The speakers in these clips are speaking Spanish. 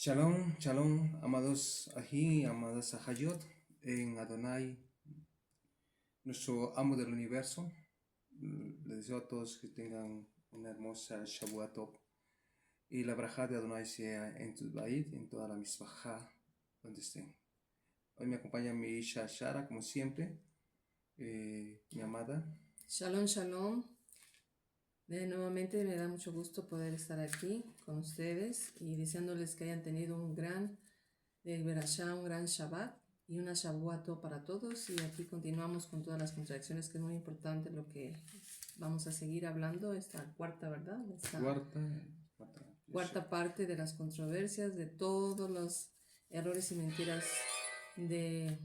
Shalom, shalom, amados Ají, amadas Ahayot, en Adonai, nuestro amo del universo. Les deseo a todos que tengan una hermosa Shavuot Tov. Y la braja de Adonai sea en tu Bait, en toda la misbajá, donde estén. Hoy me acompaña mi Isha Shara, como siempre, mi amada. Shalom, shalom. Nuevamente me da mucho gusto poder estar aquí con ustedes y deseándoles que hayan tenido un gran Berashá, un gran Shabbat y una Shavuot para todos. Y aquí continuamos con todas las contracciones, que es muy importante lo que vamos a seguir hablando, esta cuarta, ¿verdad? Esta cuarta parte de las controversias, de todos los errores y mentiras de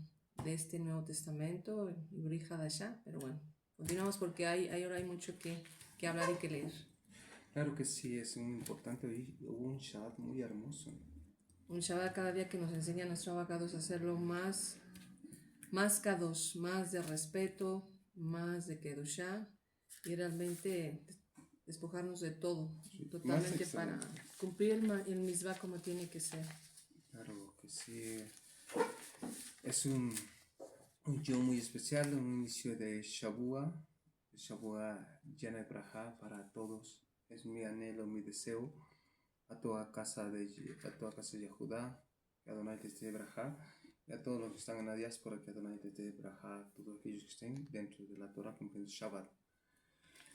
este Nuevo Testamento, y Brit Hadashah, pero bueno. Continuamos porque ahora hay mucho que hablar y que leer. Claro que sí, es muy importante. Hoy hubo un Shabbat muy hermoso. Un Shabbat cada día que nos enseña nuestro abogado es hacerlo más kadosh, más de respeto, más de kedushá y realmente despojarnos de todo, Sí, totalmente para cumplir el misbah como tiene que ser. Claro que sí. Es un día muy especial, un inicio de Shavuot llena de braja para todos. Es mi anhelo, mi deseo a toda casa de Judá, que Adonai les dé braja, y a todos los que están en la diáspora, que Adonai les dé braja, a todos aquellos que estén dentro de la Torah cumpliendo Shabbat.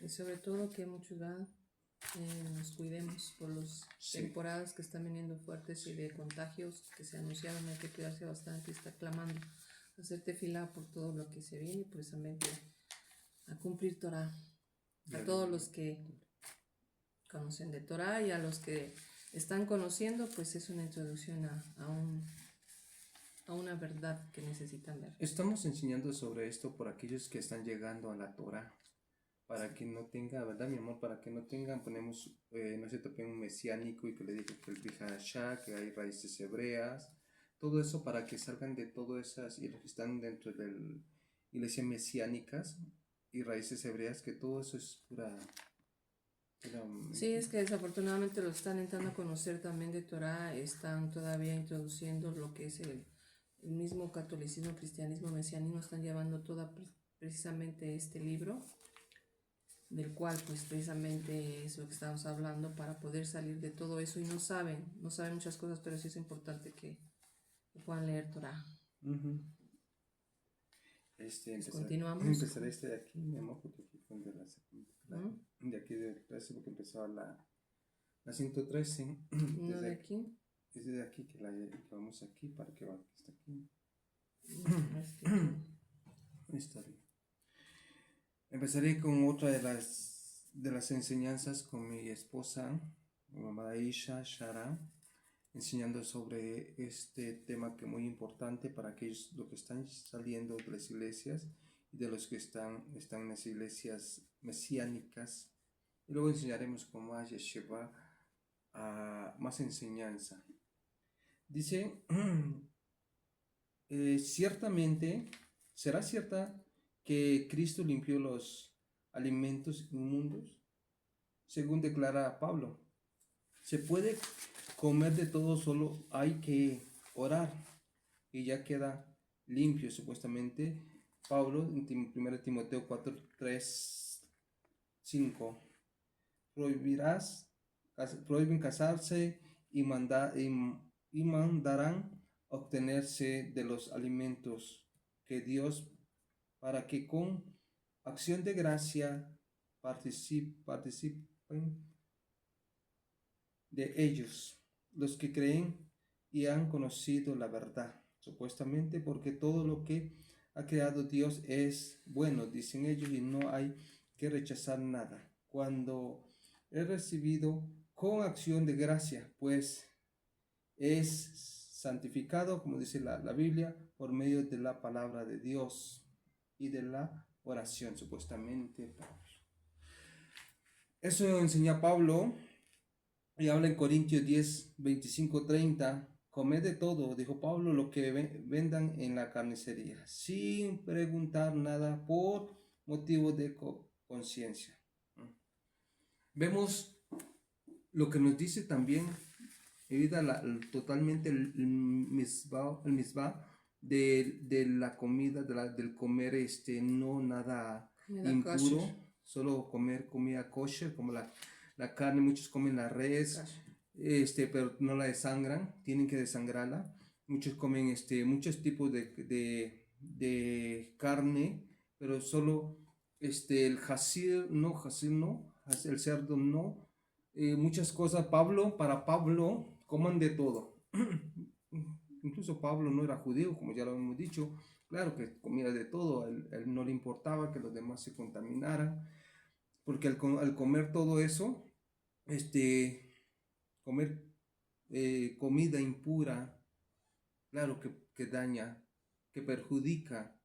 Y sobre todo que muchos nos cuidemos por las temporadas que están viniendo fuertes y de contagios que se anunciaron. Hay que cuidarse bastante y estar clamando, hacer tefilá por todo lo que se viene y precisamente a cumplir Torah. A todos los que conocen de Torah y a los que están conociendo, pues es una introducción a una verdad que necesitan ver. Estamos enseñando sobre esto por aquellos que están llegando a la Torah. Para que no tenga, ¿verdad, mi amor? Para que no tengan, ponemos, no se tope un mesiánico y que le diga que el Bihashá, que hay raíces hebreas, todo eso para que salgan de todas esas, y los que están dentro de la iglesia mesiánicas y raíces hebreas, que todo eso es pura. Sí, es que desafortunadamente lo están entrando a conocer también de Torah, están todavía introduciendo lo que es el mismo catolicismo, cristianismo, mesianismo, están llevando toda precisamente este libro, del cual pues precisamente es lo que estamos hablando para poder salir de todo eso, y no saben muchas cosas, pero sí es importante que puedan leer Torah. Continuamos. Empezaré de aquí, mi amor, porque aquí fue de aquí de 13, porque empezaba la 113. ¿No de aquí? Es de aquí que vamos aquí para que está aquí. Está bien. Empezaré con otra de las enseñanzas con mi esposa, mi mamá Isha Shara, enseñando sobre este tema que es muy importante para aquellos los que están saliendo de las iglesias y de los que están en las iglesias mesiánicas. Y luego enseñaremos con más yeshiva, más enseñanza. Dice, ciertamente, ¿será cierta que Cristo limpió los alimentos inmundos? Según declara Pablo, se puede comer de todo, solo hay que orar y ya queda limpio. Supuestamente Pablo en 1 Timoteo 4, 3, 5 prohíben casarse y mandarán obtenerse de los alimentos que Dios, para que con acción de gracia participen de ellos los que creen y han conocido la verdad, supuestamente porque todo lo que ha creado Dios es bueno, dicen ellos, y no hay que rechazar nada cuando he recibido con acción de gracia, pues es santificado, como dice la Biblia, por medio de la palabra de Dios y de la oración, supuestamente. Eso enseña Pablo y habla en Corintios 10, 25, 30. Comed de todo, dijo Pablo, lo que vendan en la carnicería, sin preguntar nada por motivo de conciencia. Vemos lo que nos dice también evita totalmente el misbah de la comida, del comer no nada Comida kosher. impuro, solo comer comida kosher, como la carne, muchos comen la res, pero no la desangran, tienen que desangrarla. Muchos comen muchos tipos de carne, pero solo el hasir no, el cerdo no. Muchas cosas, para Pablo, coman de todo. Incluso Pablo no era judío, como ya lo hemos dicho. Claro que comía de todo, él no le importaba que los demás se contaminaran, porque al comer todo eso, comer comida impura, claro que daña, que perjudica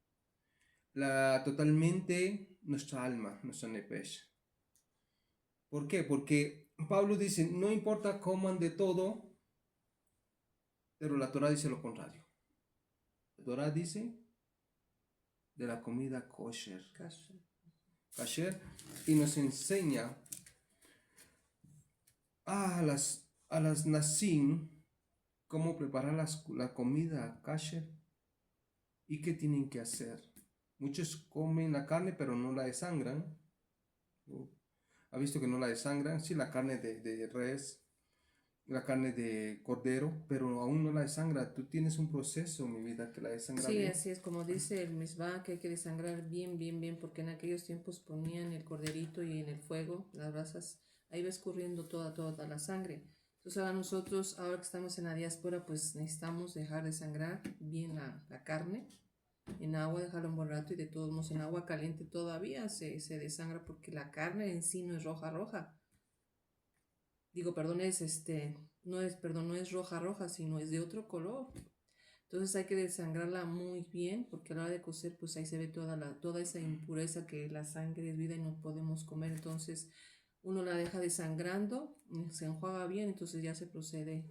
totalmente nuestra alma, nuestra nefesh. ¿Por qué? Porque Pablo dice, no importa coman de todo, pero la Torah dice lo contrario. La Torah dice de la comida kosher. Kasher, y nos enseña a las nasim cómo preparar la comida kasher y qué tienen que hacer. Muchos comen la carne pero no la desangran. ¿Ha visto que no la desangran? Sí, la carne de res, la carne de cordero, pero aún no la desangra. Tú tienes un proceso, mi vida, que la desangra Sí, bien. así es como dice el misbah, que hay que desangrar bien, bien, bien, porque en aquellos tiempos ponían el corderito y en el fuego, las brasas, ahí va escurriendo toda la sangre. Entonces ahora nosotros, ahora que estamos en la diáspora, pues necesitamos dejar de sangrar bien la carne en agua, dejarlo un buen rato, y de todos modos en agua caliente todavía se desangra, porque la carne en sí no es roja. Digo, perdón, no es roja, sino es de otro color. Entonces hay que desangrarla muy bien, porque a la hora de cocer pues ahí se ve toda esa impureza, que la sangre es vida y no podemos comer. Entonces uno la deja desangrando, se enjuaga bien, entonces ya se procede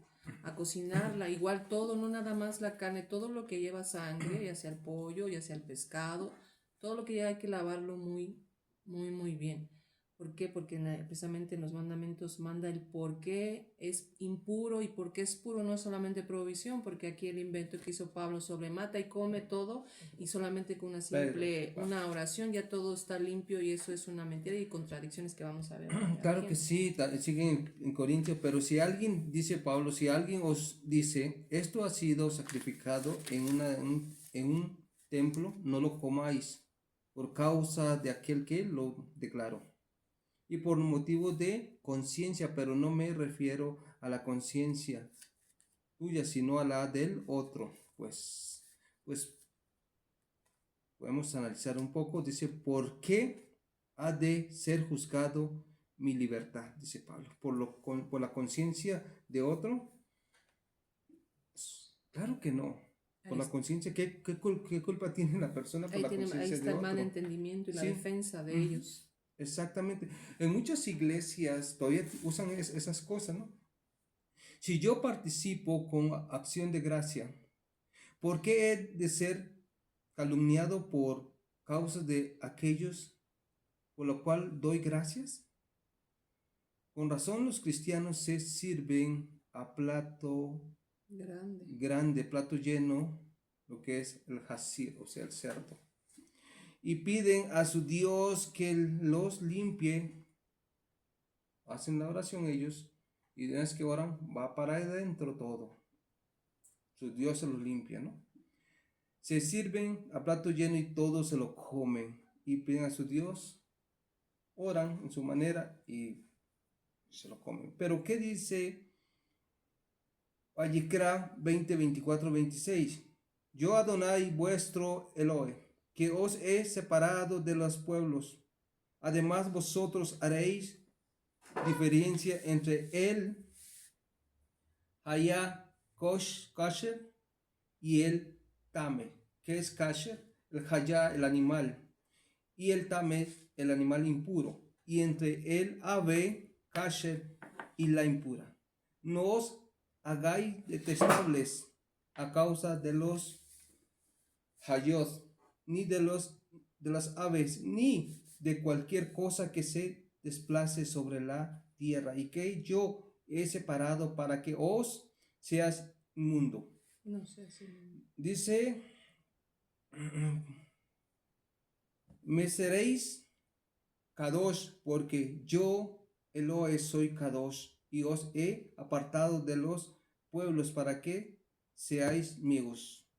a cocinarla. Igual todo, no nada más la carne, todo lo que lleva sangre, ya sea el pollo, ya sea el pescado, todo lo que lleva hay que lavarlo muy, muy, muy bien. ¿Por qué? Porque precisamente en los mandamientos manda el por qué es impuro, y por qué es puro. No es solamente provisión, porque aquí el invento que hizo Pablo sobre mata y come todo, y solamente con una oración ya todo está limpio, y eso es una mentira y contradicciones que vamos a ver. Claro que sí, siguen en Corintios, pero si alguien, dice Pablo, si alguien os dice, esto ha sido sacrificado en un templo, no lo comáis, por causa de aquel que lo declaró. Y por motivo de conciencia, pero no me refiero a la conciencia tuya, sino a la del otro. Pues podemos analizar un poco. Dice, ¿por qué ha de ser juzgado mi libertad? Dice Pablo, por la conciencia de otro. Claro que no. Por la conciencia, ¿qué culpa tiene la persona por la conciencia Ahí de está el otro? mal entendimiento y la Sí. defensa de ellos. Exactamente. En muchas iglesias todavía usan esas cosas, ¿no? Si yo participo con acción de gracia, ¿por qué he de ser calumniado por causa de aquellos por lo cual doy gracias? Con razón los cristianos se sirven a plato grande, plato lleno, lo que es el hasir, o sea, el cerdo, y piden a su Dios que los limpie. Hacen la oración ellos, y una vez que oran, va para adentro todo. Su Dios se los limpia, ¿no? Se sirven a plato lleno y todos se lo comen, y piden a su Dios, oran en su manera y se lo comen. Pero ¿qué dice Vayikra 20, 24, 26? Yo Adonai vuestro Eloi, que os he separado de los pueblos. Además vosotros haréis diferencia entre el Haya Kasher y el Tame. ¿Qué es Kasher? El Haya, el animal, y el Tame, el animal impuro. Y entre el Ave Kasher y la impura. No os hagáis detestables a causa de los Hayot, ni de las aves, ni de cualquier cosa que se desplace sobre la tierra, y que yo he separado para que os seas inmundo. No sé si... Dice, me seréis Kadosh, porque yo, Elohe, soy Kadosh, y os he apartado de los pueblos para que seáis míos.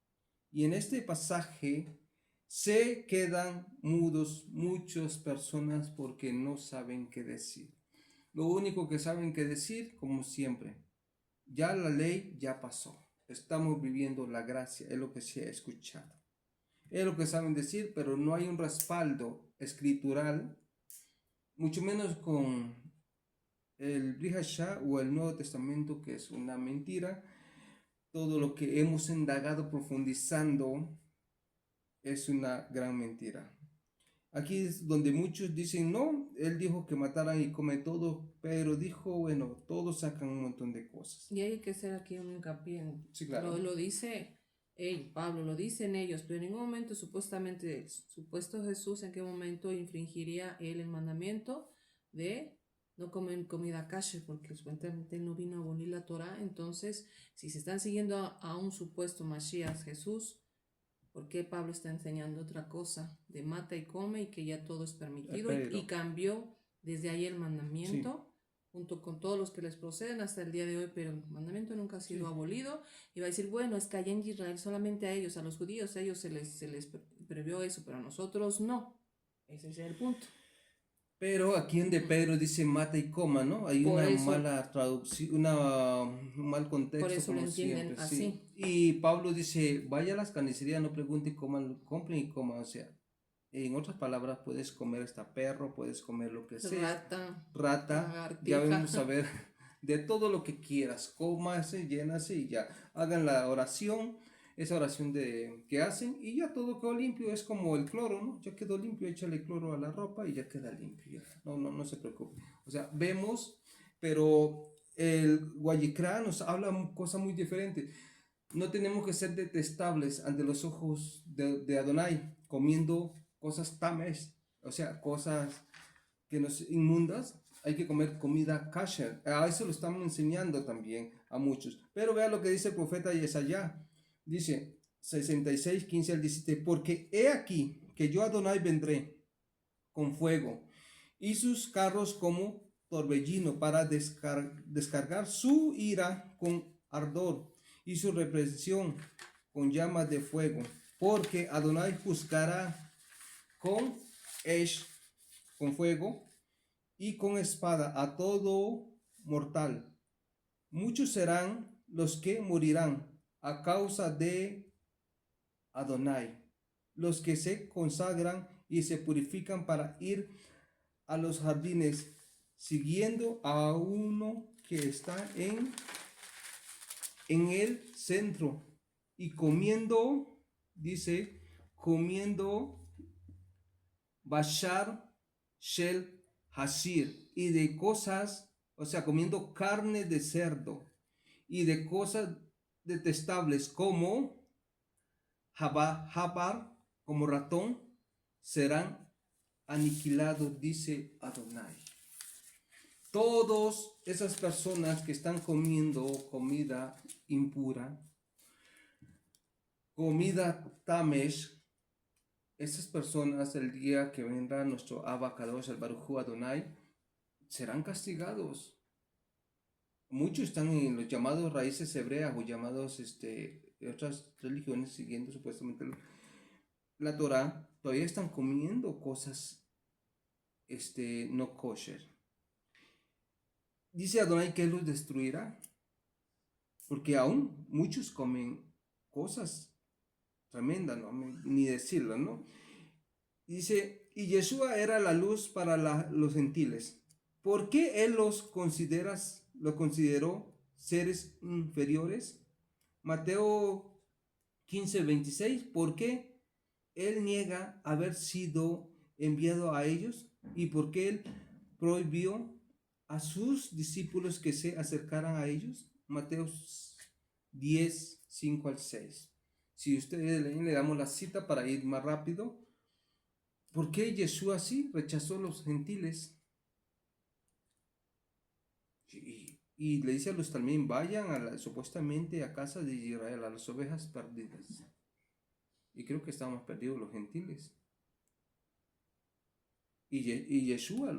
Y en este pasaje se quedan mudos muchas personas porque no saben qué decir. Lo único que saben qué decir, como siempre, ya la ley ya pasó. Estamos viviendo la gracia, es lo que se ha escuchado. Es lo que saben decir, pero no hay un respaldo escritural, mucho menos con el Brit Hadashah o el Nuevo Testamento, que es una mentira. Todo lo que hemos indagado profundizando es una gran mentira. Aquí es donde muchos dicen, no, él dijo que mataran y come todo, pero dijo, bueno, todos sacan un montón de cosas. Y hay que hacer aquí un hincapié. Sí, claro. Lo dice Pablo, lo dicen ellos, pero en ningún momento supuestamente, supuesto Jesús, en qué momento infringiría él el mandamiento de no comer comida kasher, porque supuestamente él no vino a abolir la Torah. Entonces, si se están siguiendo a un supuesto Mashiach Jesús, ¿por qué Pablo está enseñando otra cosa de mata y come y que ya todo es permitido? Y cambió desde ahí el mandamiento, sí, junto con todos los que les proceden hasta el día de hoy, pero el mandamiento nunca ha sido, sí, abolido. Y va a decir, bueno, es que allá en Israel solamente a ellos, a los judíos, a ellos se les previó eso, pero a nosotros no. Ese es el punto. Pero aquí en de Pedro dice mata y coma, ¿no? Hay por una eso, mala traducción, un mal contexto. Por eso como lo entienden siempre, así. Sí. Y Pablo dice, vaya a las carnicerías, no pregunten, coman, compren y coman. O sea, en otras palabras, puedes comer hasta perro, puedes comer lo que sea. Rata, ya vamos a ver, de todo lo que quieras, cómase, llénase y ya. Hagan la oración, esa oración que hacen y ya todo quedó limpio. Es como el cloro, ¿no? Ya quedó limpio, échale cloro a la ropa y ya queda limpio. Ya. No se preocupe. O sea, vemos, pero el Guayicrá nos habla cosas muy diferentes. No tenemos que ser detestables ante los ojos de Adonai, comiendo cosas tames, o sea, cosas que nos inmundas. Hay que comer comida kasher. A eso lo estamos enseñando también a muchos. Pero vea lo que dice el profeta Yesaya. Dice 66, 15 al 17. Porque he aquí que yo Adonai vendré con fuego y sus carros como torbellino para descargar su ira con ardor y su represión con llamas de fuego. Porque Adonai juzgará con con fuego y con espada a todo mortal. Muchos serán los que morirán a causa de Adonai, los que se consagran y se purifican para ir a los jardines, siguiendo a uno que está en el centro y comiendo, dice, comiendo Bashar Shel Hasir, y de cosas, o sea, comiendo carne de cerdo y de cosas detestables como Jabar, como ratón, serán aniquilados, dice Adonai. Todas esas personas que están comiendo comida impura, comida tamesh, esas personas el día que vendrá nuestro Abba Kadosh, el Baruj Hu Adonai, serán castigados. Muchos están en los llamados raíces hebreas o llamados otras religiones siguiendo supuestamente la Torah, todavía están comiendo cosas no kosher. Dice Adonai que él los destruirá, porque aún muchos comen cosas tremendas, ¿no? Ni decirlo, ¿no? Dice, y Yeshua era la luz para los gentiles. ¿Por qué él lo consideró seres inferiores? Mateo 15, 26. ¿Por qué él niega haber sido enviado a ellos? ¿Y por qué él prohibió a sus discípulos que se acercaran a ellos? Mateo 10, 5 al 6. Si ustedes leen, le damos la cita para ir más rápido. ¿Por qué Yeshua sí rechazó a los gentiles? Y le dice a los también, vayan supuestamente a casa de Israel, a las ovejas perdidas. Y creo que estábamos perdidos los gentiles. Y Yeshua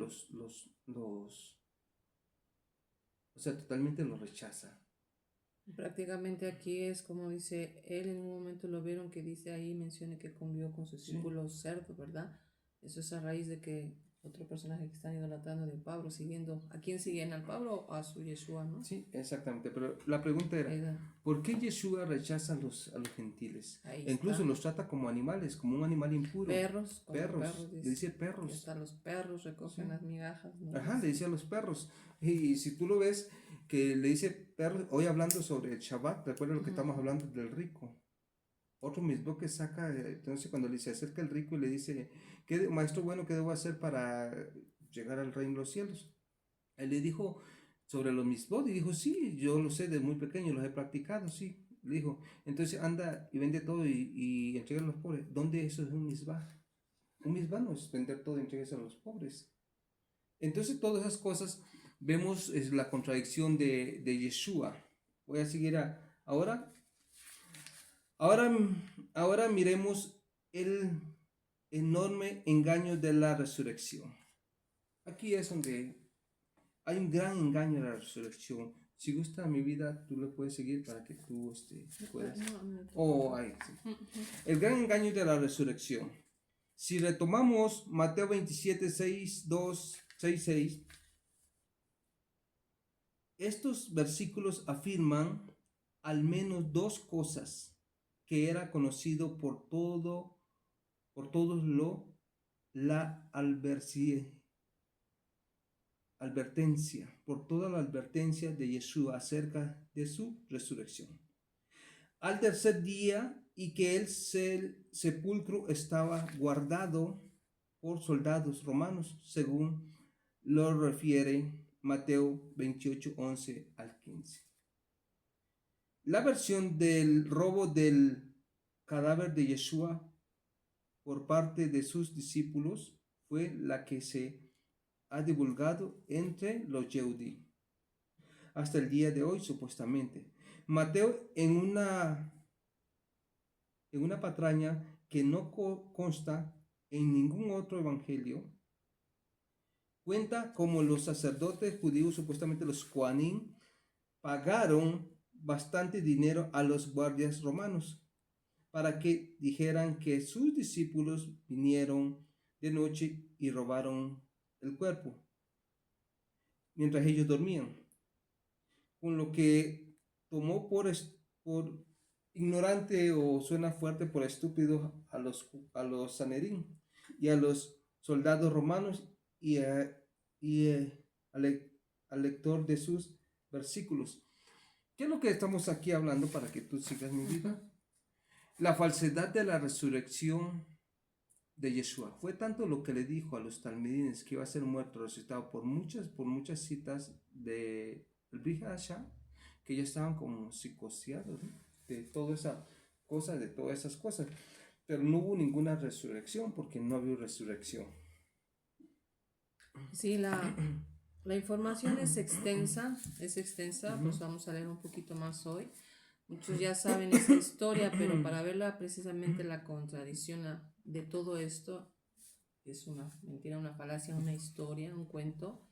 o sea, totalmente los rechaza. Prácticamente aquí es como dice, él en un momento lo vieron que dice ahí, menciona que comió con sus Sí. discípulos cerdo, ¿verdad? Eso es a raíz de que otro personaje que están idolatrando de Pablo, siguiendo, ¿a quién siguen? ¿Al Pablo o a su Yeshua, no? Sí, exactamente. Pero la pregunta era, ¿por qué Yeshua rechaza a los gentiles? Ahí E incluso está. los trata como animales, como un animal impuro. Perros, como perros. Le dice perros. Y hasta los perros recogen las migajas, ¿no? Ajá, le dice a los perros. Y si tú lo ves, que le dice perros, hoy hablando sobre el Shabbat, recuerda lo que estamos hablando del rico. Otro mismo que saca, entonces cuando le se acerca el rico y le dice, maestro bueno, ¿qué debo hacer para llegar al reino de los cielos? Él le dijo sobre los misbot y dijo, sí, yo lo sé de muy pequeño, los he practicado, sí. Le dijo, entonces anda y vende todo y entrega a los pobres. ¿Dónde eso es un misbah? Un misbah no es vender todo y entregarse a los pobres. Entonces todas esas cosas vemos es la contradicción de Yeshua. Voy a seguir ahora miremos el enorme engaño de la resurrección. Aquí es donde hay un gran engaño de la resurrección. Si gusta mi vida, tú lo puedes seguir para que tú puedas. Sí. El gran engaño de la resurrección. Si retomamos Mateo 27, 6, 2, 6, 6, estos versículos afirman al menos dos cosas que era conocido por todos la por toda la advertencia de Yeshua acerca de su resurrección. Al tercer día, y que el sepulcro estaba guardado por soldados romanos, según lo refiere Mateo 28, 11 al 15. La versión del robo del cadáver de Yeshua por parte de sus discípulos fue la que se ha divulgado entre los Yehudí hasta el día de hoy, supuestamente. Mateo, en una patraña que no consta en ningún otro evangelio, cuenta como los sacerdotes judíos, supuestamente los Kohanim, pagaron bastante dinero a los guardias romanos para que dijeran que sus discípulos vinieron de noche y robaron el cuerpo mientras ellos dormían, con lo que tomó por ignorante, o suena fuerte, por estúpido a los Sanedrín y a los soldados romanos y al lector de sus versículos. ¿Qué es lo que estamos aquí hablando para que tú sigas mi vida? La falsedad de la resurrección de Yeshua. Fue tanto lo que le dijo a los talmidines que iba a ser muerto, resucitado, por muchas citas de el Brit Hadashah, que ya estaban como psicoseados, ¿no? de todas esas cosas. Pero no hubo ninguna resurrección porque no había resurrección. Sí, la información es extensa, pues vamos a leer un poquito más hoy. Muchos ya saben esa historia, pero para verla precisamente la contradicción de todo esto, es una mentira, una falacia, una historia, un cuento.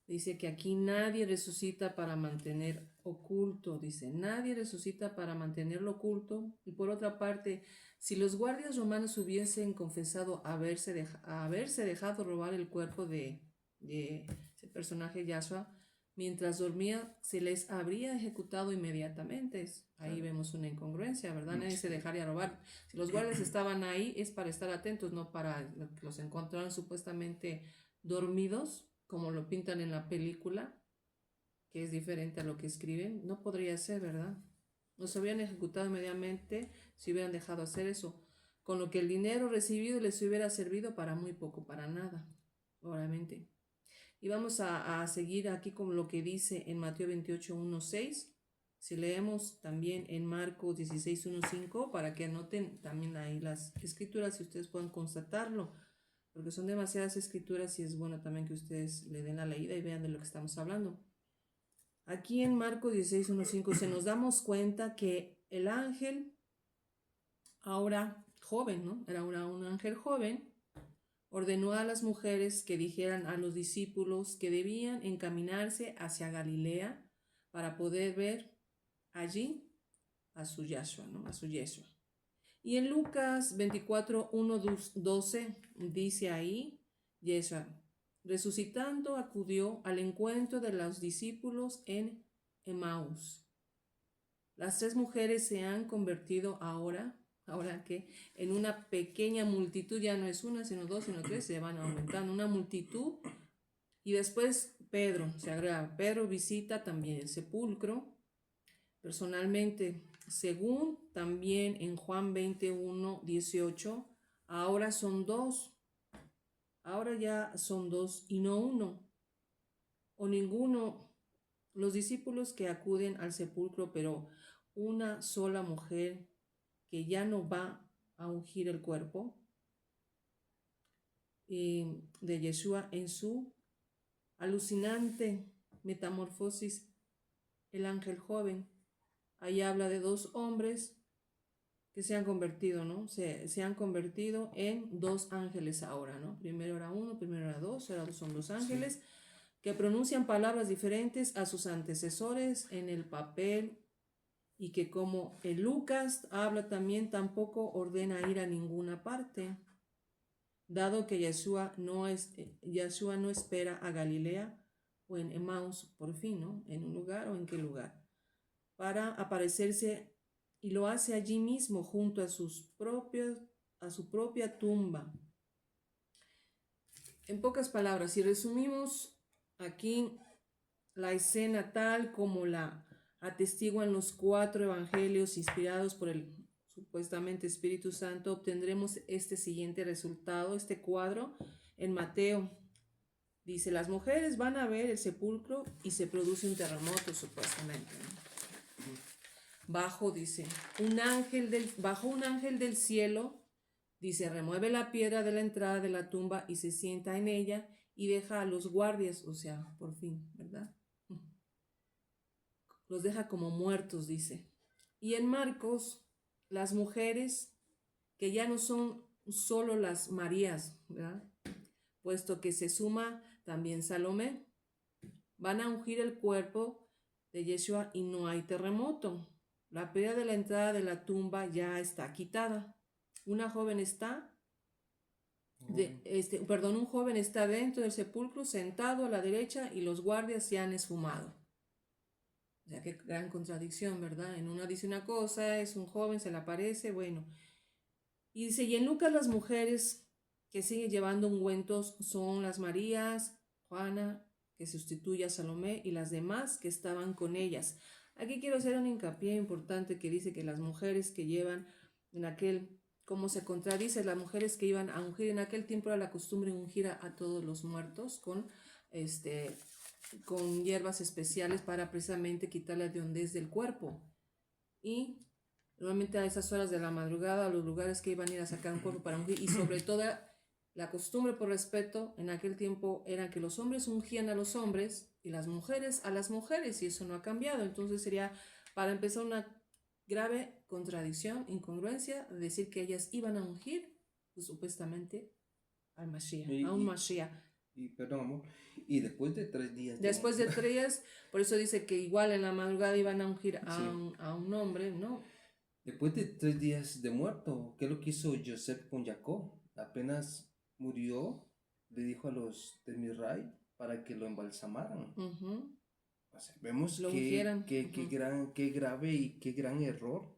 Dice que aquí nadie resucita para mantener oculto, dice, nadie resucita para mantenerlo oculto. Y por otra parte, si los guardias romanos hubiesen confesado haberse dejado robar el cuerpo de ese personaje Yahshua, mientras dormía, se les habría ejecutado inmediatamente. Ahí vemos una incongruencia, ¿verdad? Nadie se dejaría robar. Si los guardias estaban ahí, es para estar atentos, no para que los encontraron supuestamente dormidos, como lo pintan en la película, que es diferente a lo que escriben. No podría ser, ¿verdad? Los habrían ejecutado inmediatamente si hubieran dejado hacer eso, con lo que el dinero recibido les hubiera servido para muy poco, para nada, obviamente. Y vamos a seguir aquí con lo que dice en Mateo 28, 1, 6. Si leemos también en Marcos 16, 1, 5, para que anoten también ahí las escrituras y ustedes puedan constatarlo, porque son demasiadas escrituras y es bueno también que ustedes le den la leída y vean de lo que estamos hablando. Aquí en Marcos 16, 1, 5 se nos damos cuenta que el ángel, ahora joven, ¿no? Era un ángel joven, ordenó a las mujeres que dijeran a los discípulos que debían encaminarse hacia Galilea para poder ver allí a su Yahshua, ¿no? A su Yeshua. Y en Lucas 24, 1, 12 dice ahí, Yeshua, resucitando, acudió al encuentro de los discípulos en Emaús. Las 3 mujeres se han convertido ahora que en una pequeña multitud, ya no es una, sino 2, sino 3, se van aumentando, una multitud. Y después Pedro, se agrega, Pedro visita también el sepulcro personalmente, según también en Juan 21, 18, ahora son 2, ahora ya son 2 y no uno, o ninguno, los discípulos que acuden al sepulcro, pero una sola mujer que ya no va a ungir el cuerpo de Yeshua en su alucinante metamorfosis, el ángel joven. Ahí habla de 2 hombres que se han convertido, ¿no? Se han convertido en 2 ángeles ahora, ¿no? Primero era uno, primero era 2, ahora son 2 ángeles, sí, que pronuncian palabras diferentes a sus antecesores en el papel, y que como en Lucas habla también, tampoco ordena ir a ninguna parte, dado que Yeshua no espera a Galilea o en Emaús por fin, ¿no? En un lugar o en qué lugar, para aparecerse, y lo hace allí mismo junto a su propia tumba. En pocas palabras, si resumimos aquí la escena tal como la atestiguan los 4 evangelios inspirados por el supuestamente Espíritu Santo, obtendremos este siguiente resultado, este cuadro en Mateo. Dice, las mujeres van a ver el sepulcro y se produce un terremoto supuestamente, ¿no? Bajo un ángel del cielo, dice, remueve la piedra de la entrada de la tumba y se sienta en ella y deja a los guardias, o sea, por fin, ¿verdad? Los deja como muertos, dice. Y en Marcos, las mujeres, que ya no son solo las Marías, ¿verdad? Puesto que se suma también Salomé, van a ungir el cuerpo de Yeshua y no hay terremoto. La piedra de la entrada de la tumba ya está quitada. Un joven está dentro del sepulcro, sentado a la derecha, y los guardias se han esfumado. O sea, qué gran contradicción, ¿verdad? En una dice una cosa, es un joven, se le aparece, bueno. Y dice, y en Lucas las mujeres que siguen llevando ungüentos son las Marías, Juana, que sustituye a Salomé, y las demás que estaban con ellas. Aquí quiero hacer un hincapié importante que dice que las mujeres que llevan en aquel, como se contradice, las mujeres que iban a ungir en aquel tiempo, era la costumbre ungir a todos los muertos con hierbas especiales para precisamente quitar la hediondez del cuerpo. Y normalmente a esas horas de la madrugada, a los lugares que iban a ir a sacar un cuerpo para ungir, y sobre todo la costumbre por respeto en aquel tiempo era que los hombres ungían a los hombres y las mujeres a las mujeres, y eso no ha cambiado. Entonces sería, para empezar, una grave contradicción, incongruencia, de decir que ellas iban a ungir, pues, supuestamente al Mashiach, a un Mashiach. Y perdón, amor, y después de 3 días. Después de 3 días, por eso dice que igual en la madrugada iban a ungir a un hombre, ¿no? Después de 3 días de muerto, ¿qué es lo que hizo Joseph con Jacob? Apenas murió, le dijo a los de Misrai para que lo embalsamaran. O sea, vemos qué grave y qué gran error.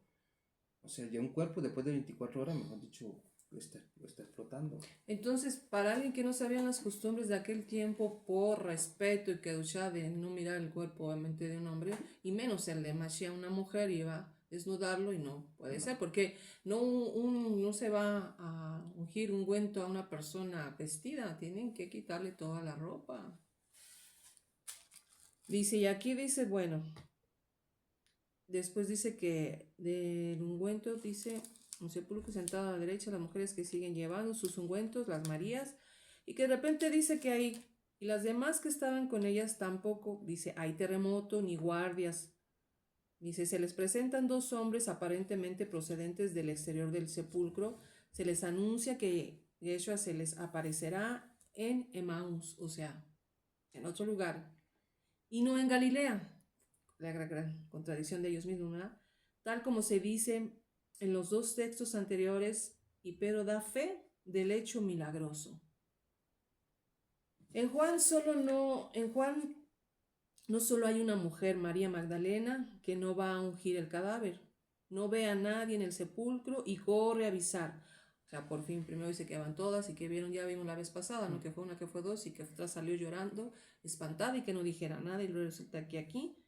O sea, ya un cuerpo después de 24 horas, mejor dicho, lo está explotando. Entonces, para alguien que no sabían las costumbres de aquel tiempo, por respeto y kedushá de no mirar el cuerpo obviamente de un hombre, y menos el de Mashiach, una mujer, iba a desnudarlo, y no puede ser, porque no se va a ungir ungüento a una persona vestida, tienen que quitarle toda la ropa. Dice, y aquí dice, bueno, después dice que del ungüento, dice, un sepulcro sentado a la derecha, las mujeres que siguen llevando sus ungüentos, las Marías, y que de repente dice que hay Y las demás que estaban con ellas tampoco, dice, hay terremoto ni guardias. Dice, se les presentan dos hombres aparentemente procedentes del exterior del sepulcro. Se les anuncia que Yeshua se les aparecerá en Emaús, o sea, en otro lugar, y no en Galilea. La gran contradicción de ellos mismos, ¿verdad? Tal como se dice en los dos textos anteriores, y Pedro da fe del hecho milagroso. En Juan no solo hay una mujer, María Magdalena, que no va a ungir el cadáver, no ve a nadie en el sepulcro y corre a avisar. O sea, por fin, primero dice que van todas y que vieron, ya vimos la vez pasada, ¿no? Que fue una, que fue dos y que otra salió llorando, espantada y que no dijera nada. Y luego resulta que aquí,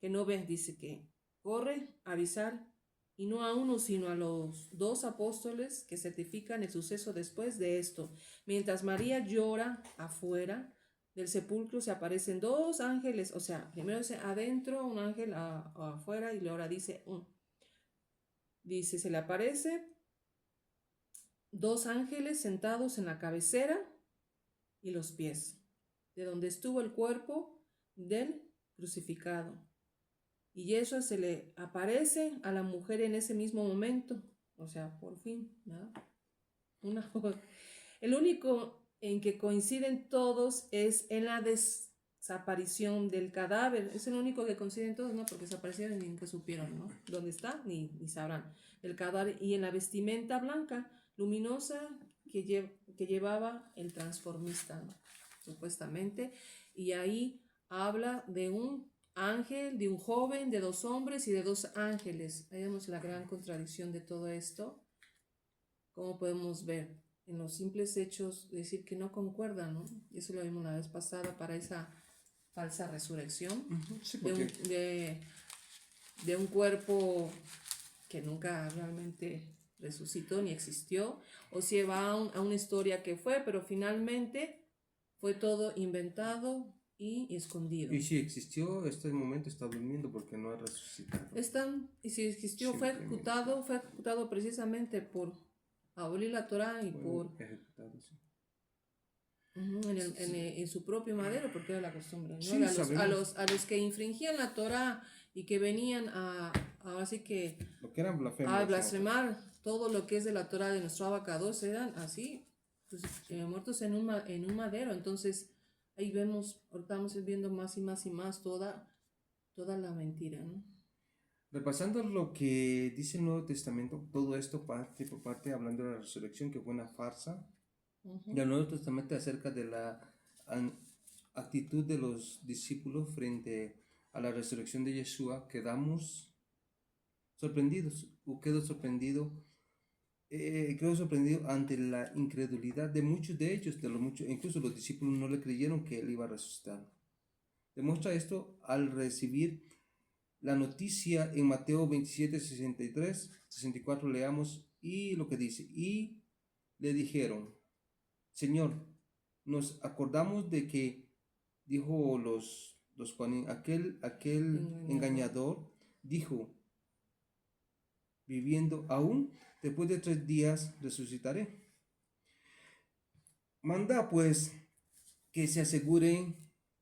que no ve, dice que corre a avisar, y no a uno, sino a los dos apóstoles que certifican el suceso después de esto. Mientras María llora afuera del sepulcro, se aparecen dos ángeles, o sea, primero dice adentro un ángel, afuera, y ahora dice dice, se le aparece dos ángeles sentados en la cabecera y los pies, de donde estuvo el cuerpo del crucificado. Y Yeshua se le aparece a la mujer en ese mismo momento, o sea, por fin, ¿no? El único en que coinciden todos es en la desaparición del cadáver. Es el único que coinciden todos, ¿no? Porque desaparecieron y nunca supieron, ¿no? ¿Dónde está? Ni sabrán. El cadáver y en la vestimenta blanca, luminosa, que llevaba el transformista, ¿no? Supuestamente. Y ahí habla de un ángel, de un joven, de dos hombres y de dos ángeles. Ahí vemos la gran contradicción de todo esto. ¿Cómo podemos ver? En los simples hechos, decir que no concuerdan, ¿no? Y eso lo vimos la vez pasada para esa falsa resurrección. Sí, de un cuerpo que nunca realmente resucitó ni existió, o si va a una historia que fue, pero finalmente fue todo inventado y escondido. Y si existió, este momento está durmiendo porque no ha resucitado. Y si existió, fue ejecutado precisamente por abolir la Torah y por ejecutado, sí. en su propio madero, porque era la costumbre, ¿no? Sí, a los que infringían la Torah y que venían así que lo que eran a blasfemar todo lo que es de la Torah de nuestro abacados, eran así, pues, muertos en un madero. Entonces ahí vemos, ahorita estamos viendo más y más y más toda la mentira, ¿no? Repasando lo que dice el Nuevo Testamento, todo esto parte por parte, hablando de la resurrección, que fue una farsa, del Nuevo Testamento acerca de la actitud de los discípulos frente a la resurrección de Yeshua, quedamos sorprendidos, o quedo sorprendido ante la incredulidad de muchos de ellos, incluso los discípulos no le creyeron que él iba a resucitar. Demuestra esto al recibir la noticia en Mateo 27, 64, leamos, y lo que dice, y le dijeron, Señor, nos acordamos de que dijo los aquel engañador dijo, viviendo aún, después de 3 días resucitaré. Manda pues que se aseguren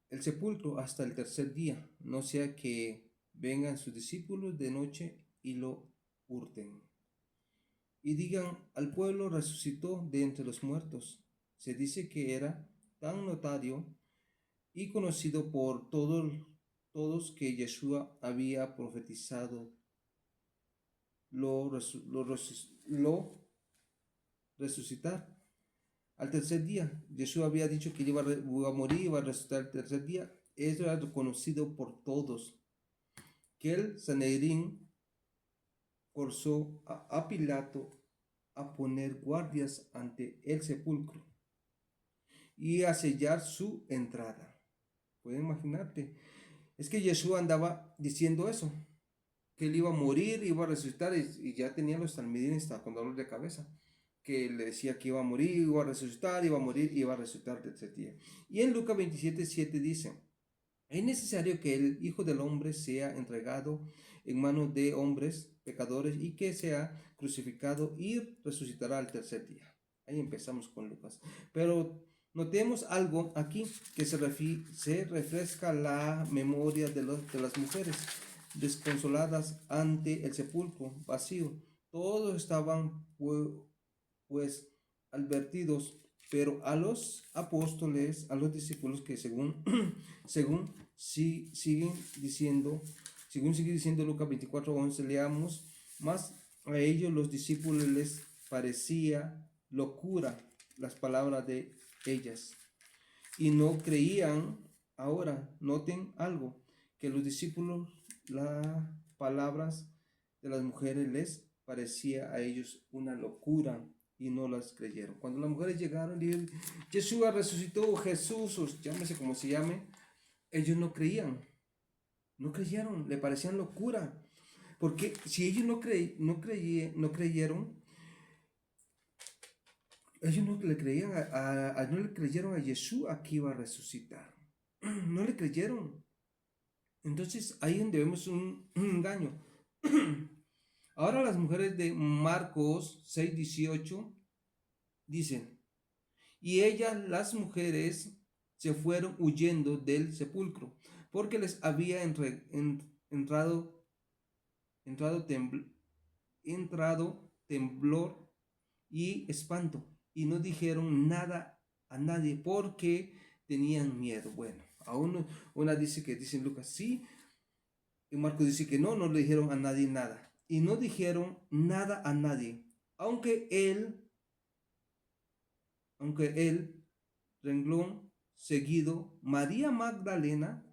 el sepulcro hasta el 3er día, no sea que vengan sus discípulos de noche y lo hurten. Y digan al pueblo, resucitó de entre los muertos. Se dice que era tan notario y conocido por todos que Yeshua había profetizado lo resucitar al 3er día. Yeshua había dicho que iba a morir, iba a resucitar el 3er día. Eso era reconocido por todos. Que el Sanedrín forzó a Pilato a poner guardias ante el sepulcro y a sellar su entrada. Pueden imaginarte. Es que Yeshua andaba diciendo eso, que él iba a morir, iba a resucitar, y ya tenía los talmidim con dolor de cabeza, que le decía que iba a morir, iba a resucitar, iba a morir, iba a resucitar de ese día. Y en Lucas 27:7 dice, es necesario que el Hijo del Hombre sea entregado en manos de hombres pecadores y que sea crucificado y resucitará al 3er día. Ahí empezamos con Lucas. Pero Notemos algo aquí que se refresca la memoria de las mujeres desconsoladas ante el sepulcro vacío. Todos estaban pues advertidos, pero a los apóstoles, a los discípulos que según siguen diciendo, según sigue diciendo Lucas 24:11, leamos, más a ellos los discípulos les parecía locura las palabras de ellas y no creían. Ahora noten algo, que los discípulos las palabras de las mujeres les parecía a ellos una locura y no las creyeron. Cuando las mujeres llegaron y dijeron, Yeshua resucitó, Jesús, o llámese como se llame, ellos no creían, no creyeron, le parecían locura. Porque si ellos no creyeron, ellos no le creían no le creyeron a Yeshua que iba a resucitar. No le creyeron. Entonces ahí es donde vemos un engaño. Ahora las mujeres de Marcos 6:18 dicen, y ellas, las mujeres, se fueron huyendo del sepulcro, porque les había entrado temblor y espanto, y no dijeron nada a nadie porque tenían miedo. Bueno, aún una dice en Lucas sí, y Marcos dice que no le dijeron a nadie nada, y no dijeron nada a nadie, aunque él renglón seguido, María Magdalena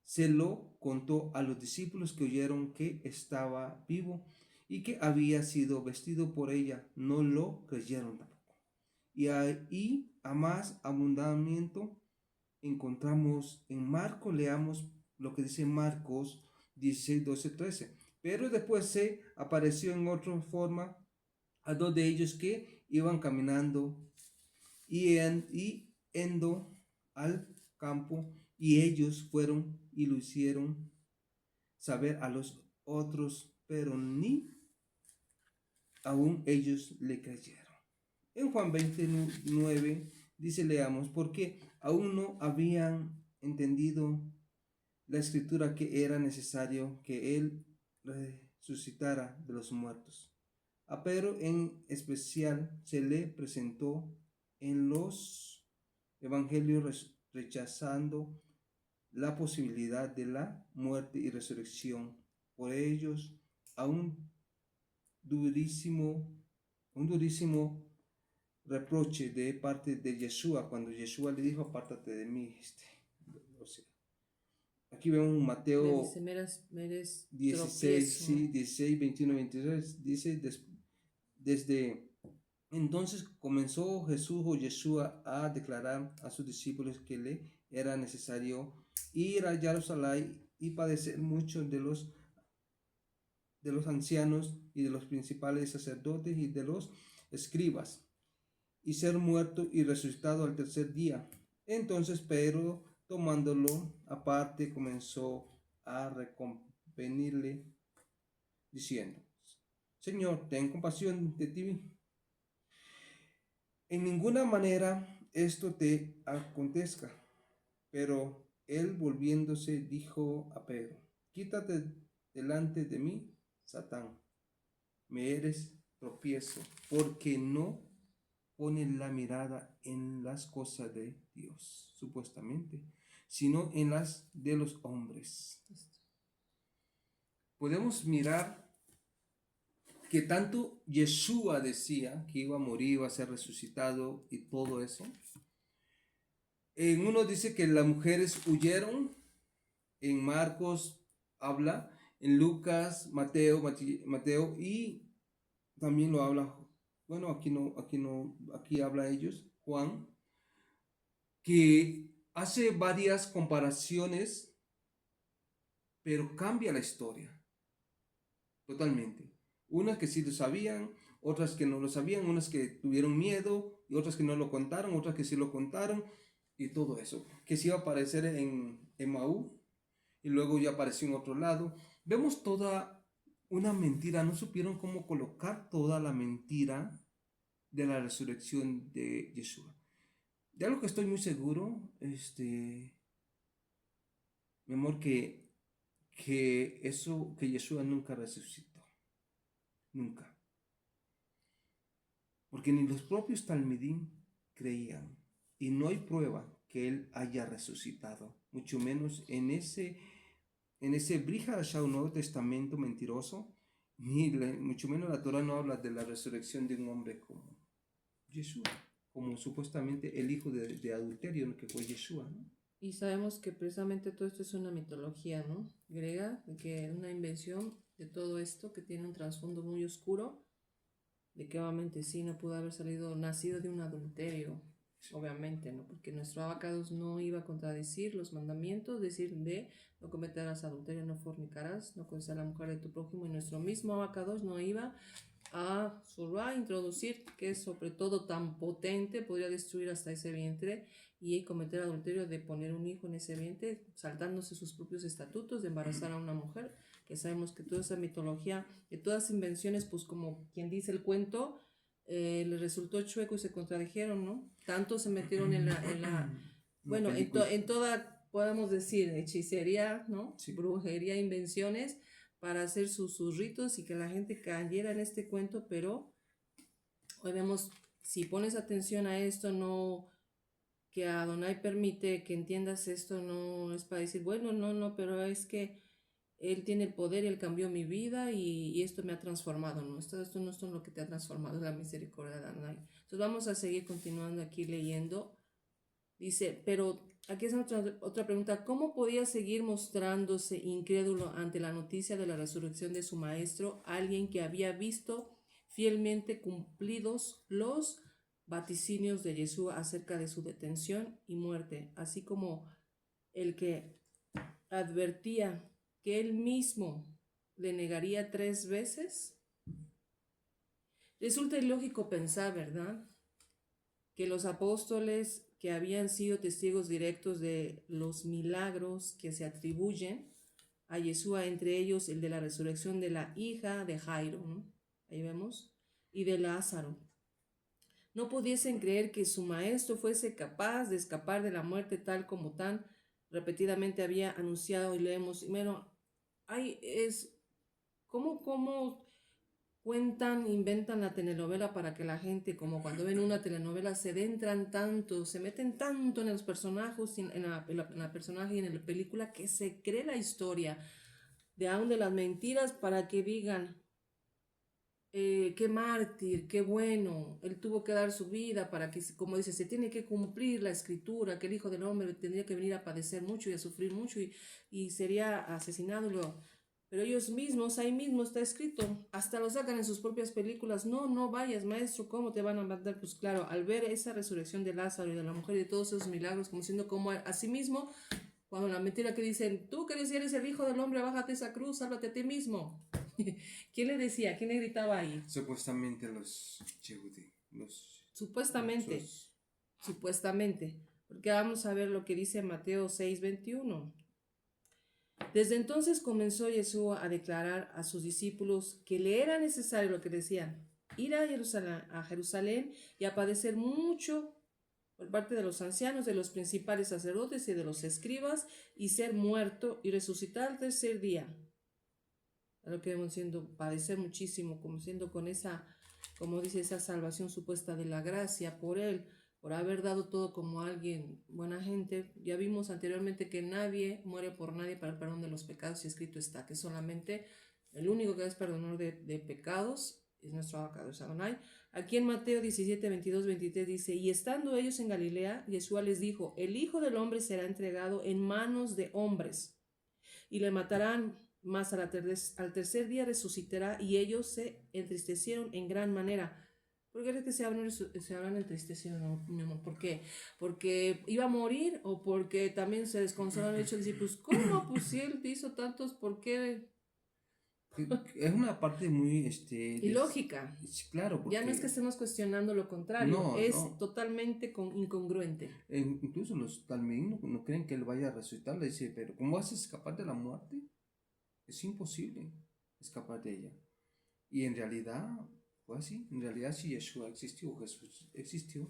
se lo contó a los discípulos que oyeron que estaba vivo y que había sido vestido por ella. No lo creyeron tampoco. Y ahí a más abundamiento encontramos en Marcos, leamos lo que dice Marcos 16, 12, 13. Pero después se apareció en otra forma a dos de ellos que iban caminando y yendo al campo, y ellos fueron y lo hicieron saber a los otros, pero ni aún ellos le creyeron. En Juan 29 dice, leamos, porque aún no habían entendido la escritura que era necesario que él resucitara de los muertos. A Pedro en especial se le presentó en los evangelios rechazando la posibilidad de la muerte y resurrección. Por ellos, a un durísimo reproche de parte de Yeshua, cuando Yeshua le dijo, apártate de mí. O sea, aquí vemos Mateo Me eres 16, tropiezo. sí, 16, 21, 23, dice, desde entonces comenzó Jesús o Yeshua a declarar a sus discípulos que le era necesario ir a Jerusalén y padecer mucho de los ancianos y de los principales sacerdotes y de los escribas, y ser muerto y resucitado al tercer día. Entonces Pedro, tomándolo aparte, comenzó a reconvenirle, diciendo, Señor, ten compasión de ti. En ninguna manera esto te acontezca. Pero él volviéndose dijo a Pedro, quítate delante de mí, Satán, me eres tropiezo, porque no pones la mirada en las cosas de Dios, supuestamente, sino en las de los hombres. Podemos mirar que tanto Yeshua decía que iba a morir, iba a ser resucitado y todo eso. En uno dice que las mujeres huyeron, en Marcos habla, en Lucas, Mateo y también lo habla, bueno, aquí habla ellos, Juan, que hace varias comparaciones, pero cambia la historia totalmente. Unas que sí lo sabían, otras que no lo sabían, unas que tuvieron miedo y otras que no lo contaron, otras que sí lo contaron y todo eso, que sí iba a aparecer en Emaú y luego ya apareció en otro lado. Vemos toda una mentira, no supieron cómo colocar toda la mentira de la resurrección de Yeshua. de algo que estoy muy seguro, mi amor, que Yeshua nunca resucitó, nunca. Porque ni los propios Talmidim creían, y no hay prueba que él haya resucitado, mucho menos en ese Brit Hadashah, un Nuevo Testamento mentiroso, mucho menos la Torah no habla de la resurrección de un hombre como Yeshua, como supuestamente el hijo de adulterio que fue Yeshua, ¿no? Y sabemos que precisamente todo esto es una mitología, ¿no? Griega, que es una invención de todo esto que tiene un trasfondo muy oscuro, de que obviamente sí no pudo haber nacido de un adulterio, obviamente, ¿no? Porque nuestro abacados no iba a contradecir los mandamientos, decir de no cometerás adulterio, no fornicarás, no conocerás a la mujer de tu prójimo, y nuestro mismo abacados no iba a Surah introducir, que es sobre todo tan potente, podría destruir hasta ese vientre y cometer adulterio de poner un hijo en ese vientre, saltándose sus propios estatutos, de embarazar a una mujer, que sabemos que toda esa mitología, de todas invenciones, pues como quien dice el cuento, le resultó chueco y se contradijeron, ¿no? Tanto se metieron bueno, en toda, podemos decir, hechicería, ¿no? Sí. Brujería, invenciones, para hacer sus ritos y que la gente cayera en este cuento, pero hoy vemos, si pones atención a esto, no, que Adonai permite que entiendas esto, no es para decir, bueno, no, pero es que Él tiene el poder y Él cambió mi vida y esto me ha transformado, ¿no? Esto no es lo que te ha transformado, es la misericordia de Adonai. Entonces vamos a seguir continuando aquí leyendo. Dice, pero aquí es otra pregunta. ¿Cómo podía seguir mostrándose incrédulo ante la noticia de la resurrección de su maestro, alguien que había visto fielmente cumplidos los vaticinios de Jesús acerca de su detención y muerte, así como el que advertía que él mismo le negaría 3 veces? Resulta ilógico pensar, ¿verdad?, que los apóstoles que habían sido testigos directos de los milagros que se atribuyen a Yeshua, entre ellos el de la resurrección de la hija de Jairo, ¿no? Ahí vemos, y de Lázaro, no pudiesen creer que su maestro fuese capaz de escapar de la muerte tal como tan repetidamente había anunciado, y leemos, y bueno, ¿cómo cuentan, inventan la telenovela para que la gente, como cuando ven una telenovela, se adentran tanto, se meten tanto en los personajes, en la personaje y en la película, que se cree la historia de aún de las mentiras para que digan, qué mártir, qué bueno, él tuvo que dar su vida para que, como dice, se tiene que cumplir la escritura, que el Hijo del Hombre tendría que venir a padecer mucho y a sufrir mucho y sería asesinado. Pero ellos mismos, ahí mismo está escrito, hasta lo sacan en sus propias películas. No vayas, maestro, ¿cómo te van a matar? Pues claro, al ver esa resurrección de Lázaro y de la mujer y de todos esos milagros, como siendo como a sí mismo, cuando la mentira que dicen, tú que eres el Hijo del Hombre, bájate esa cruz, sálvate a ti mismo. ¿Quién le decía? ¿Quién le gritaba ahí? Supuestamente los Yehudi, Supuestamente, supuestamente, porque vamos a ver lo que dice Mateo 6:21. Desde entonces comenzó Jesús a declarar a sus discípulos que le era necesario, lo que decían, ir a Jerusalén y a padecer mucho por parte de los ancianos, de los principales sacerdotes y de los escribas, y ser muerto y resucitar al tercer día. A lo que vemos siendo padecer muchísimo, como siendo con esa, como dice, esa salvación supuesta de la gracia por él, por haber dado todo como alguien, buena gente. Ya vimos anteriormente que nadie muere por nadie para el perdón de los pecados, y escrito está que solamente el único que es perdonador de pecados es nuestro abacados Adonai. Aquí en Mateo 17, 22, 23 dice, y estando ellos en Galilea, Yeshua les dijo, el Hijo del Hombre será entregado en manos de hombres y le matarán, mas al tercer día resucitará. Y ellos se entristecieron en gran manera. ¿Por qué crees que se habrán entristecido, mi amor? ¿Por qué? ¿Porque iba a morir o porque también se desconsolaron el hecho de decir, pues, ¿cómo? Pues si él hizo tantos, ¿por qué? Es una parte muy, Ilógica. claro, porque... Ya no es que estemos cuestionando lo contrario, es totalmente incongruente. Incluso los talmidim no creen que él vaya a resucitar, le dice, pero ¿cómo vas a escapar de la muerte? Es imposible escapar de ella. Y en realidad fue así. En realidad sí Yeshua existió, Jesús existió.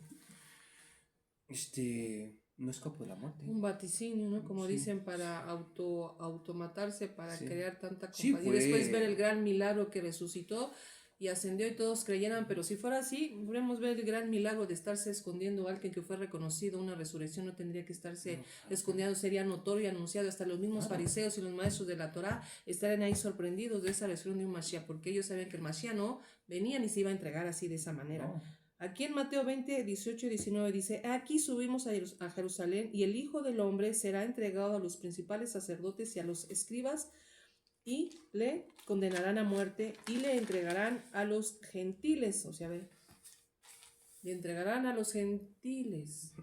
no escapó de la muerte. Un vaticinio, ¿no? Como Sí. dicen, para automatarse, para Sí. crear tanta Sí, compasión. Y después ver el gran milagro que resucitó y ascendió y todos creyeran, pero si fuera así, podríamos ver el gran milagro de estarse escondiendo alguien que fue reconocido, una resurrección no tendría que estarse escondiendo, sería notorio y anunciado, hasta los mismos fariseos y los maestros de la Torá estarían ahí sorprendidos de esa resurrección de un Mashiach, porque ellos sabían que el Mashiach no venía ni se iba a entregar así de esa manera. No. Aquí en Mateo 20, 18 y 19 dice, aquí subimos a Jerusalén y el Hijo del Hombre será entregado a los principales sacerdotes y a los escribas y le condenarán a muerte y le entregarán a los gentiles, o sea, le entregarán a los gentiles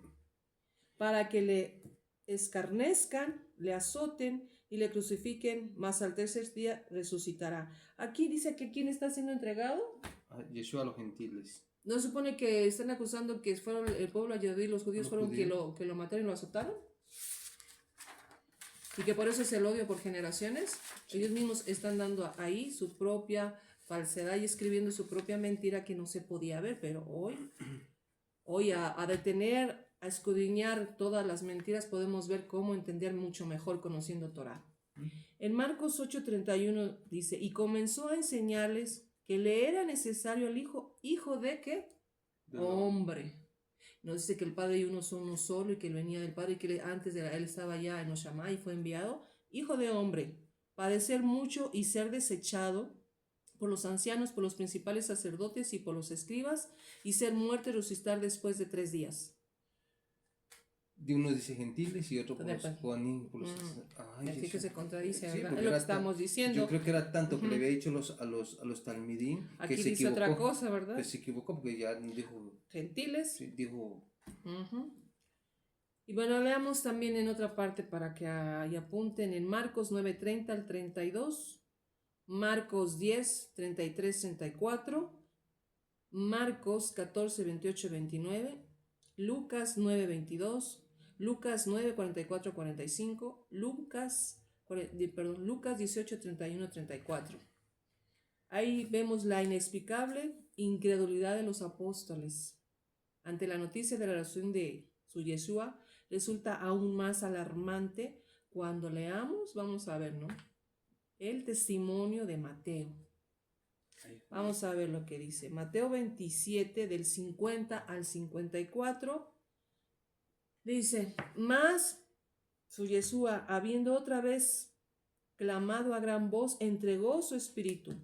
para que le escarnezcan, le azoten y le crucifiquen, mas al tercer día resucitará. Aquí dice que ¿quién está siendo entregado? Yeshua a los gentiles. ¿No se supone que están acusando que fueron el pueblo ayudí, los judíos fueron que lo mataron y lo azotaron? Y que por eso es el odio por generaciones. Ellos mismos están dando ahí su propia falsedad y escribiendo su propia mentira que no se podía ver, pero hoy a detener, a escudriñar todas las mentiras, podemos ver cómo entender mucho mejor conociendo Torah. En Marcos 8:31 dice, y comenzó a enseñarles que le era necesario al hijo de ¿qué? Hombre. Nos dice que el Padre y uno son uno solo y que él venía del Padre y que antes de él estaba ya en Oshamá y fue enviado. Hijo de hombre, padecer mucho y ser desechado por los ancianos, por los principales sacerdotes y por los escribas y ser muerto y resucitar después de 3 días. De uno dice gentiles y otro por los Juanín. Así que se contradice, ¿verdad? Es lo que estamos diciendo. Yo creo que era tanto que le había dicho a los talmidín aquí que se dice equivocó. Otra cosa, ¿verdad? Que se equivocó porque ya dijo gentiles. Sí, dijo. Y bueno, leamos también en otra parte para que ahí apunten en Marcos 9:30 al 32, Marcos 10, 33, 34, Marcos 14, 28, 29, Lucas 9, 22, Lucas 9, 44, 45, Lucas 18, 31, 34. Ahí vemos la inexplicable incredulidad de los apóstoles. Ante la noticia de la resurrección de su Yeshua, resulta aún más alarmante cuando leamos, vamos a ver, ¿no? El testimonio de Mateo. Vamos a ver lo que dice. Mateo 27, del 50 al 54, dice, mas su Yeshua, habiendo otra vez clamado a gran voz, entregó su espíritu.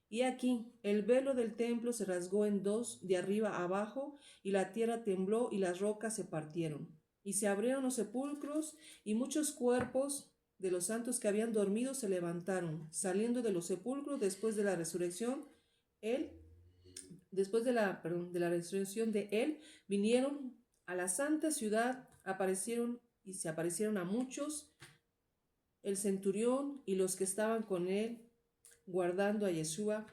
Y aquí el velo del templo se rasgó en dos, de arriba a abajo, y la tierra tembló y las rocas se partieron. Y se abrieron los sepulcros, y muchos cuerpos de los santos que habían dormido se levantaron, saliendo de los sepulcros después de la resurrección. Después de la resurrección de él, vinieron a la santa ciudad, se aparecieron a muchos, el centurión y los que estaban con él, guardando a Yeshua,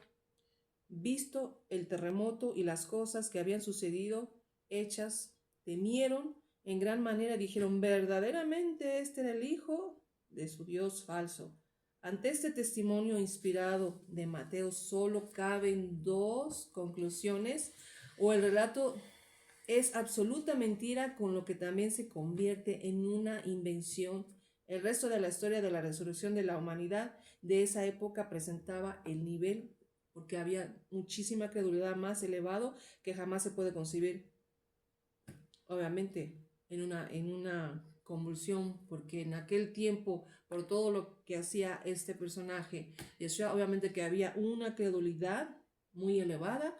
visto el terremoto y las cosas que habían sucedido, hechas, temieron en gran manera, dijeron, verdaderamente este era el hijo de su Dios falso. Ante este testimonio inspirado de Mateo solo caben dos conclusiones: o el relato es absoluta mentira, con lo que también se convierte en una invención. El resto de la historia de la resurrección de la humanidad de esa época presentaba el nivel, porque había muchísima credulidad más elevado que jamás se puede concebir. Obviamente, en una convulsión, porque en aquel tiempo, por todo lo que hacía este personaje, Yeshua, obviamente que había una credulidad muy elevada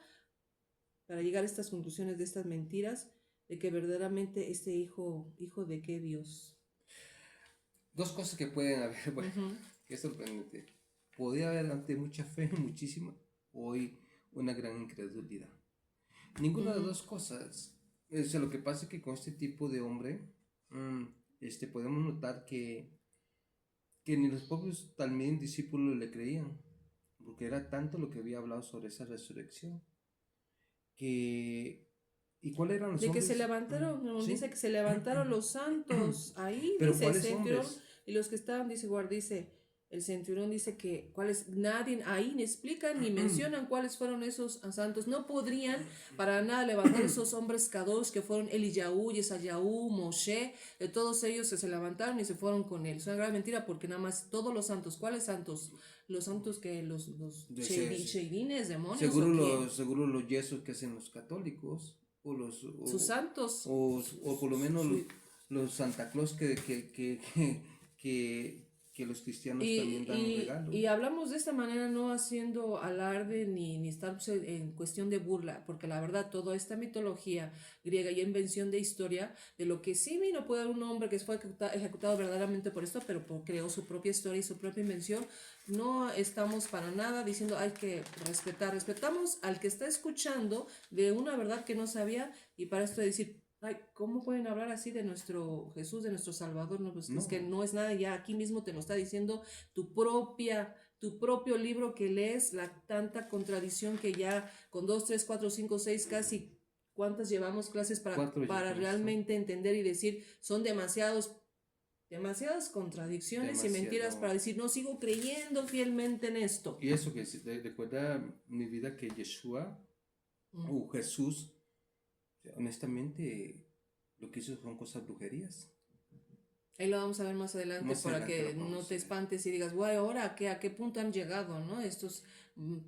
para llegar a estas conclusiones de estas mentiras, de que verdaderamente este hijo de qué Dios. Dos cosas que pueden haber, bueno, que es sorprendente. Podría haber ante mucha fe, muchísima, hoy una gran incredulidad. Ninguna de las dos cosas. O sea, lo que pasa es que con este tipo de hombre, podemos notar que ni los propios también discípulos le creían, porque era tanto lo que había hablado sobre esa resurrección. ¿Y cuáles eran los hombres? De que se levantaron, ¿sí? Dice que se levantaron los santos ahí, pero dice, ¿cuáles hombres? Y los que estaban, dice, el centurión dice que nadie ahí ni explican ni mencionan cuáles fueron esos santos. No podrían para nada levantar esos hombres kadosh que fueron Eliyahu, Yesayahu, Moshe, de todos ellos que se levantaron y se fueron con él. Es una gran mentira porque nada más todos los santos, ¿cuáles santos? Los santos que los sheidines, demonios. Seguro los yesos que hacen los católicos o sus santos o por lo menos los Santa Claus que los cristianos también dan un regalo. Y hablamos de esta manera no haciendo alarde ni estar en cuestión de burla, porque la verdad toda esta mitología griega y invención de historia, de lo que sí vino puede haber un hombre que fue ejecutado verdaderamente por esto, pero creó su propia historia y su propia invención. No estamos para nada diciendo hay que respetamos al que está escuchando de una verdad que no sabía, y para esto decir, ay, ¿cómo pueden hablar así de nuestro Jesús, de nuestro Salvador? No, pues no. Es que no es nada, ya aquí mismo te lo está diciendo tu propio libro que lees, la tanta contradicción que ya con 2, 3, 4, 5, 6, casi cuántas llevamos clases para realmente entender y decir, son demasiadas contradicciones y mentiras para decir, no sigo creyendo fielmente en esto. Y eso que recuerda mi vida que Yeshua o Jesús, honestamente, lo que hizo son cosas brujerías. Ahí lo vamos a ver más adelante para que no te espantes y digas, guay, ahora ¿a qué punto han llegado? ¿No? Estos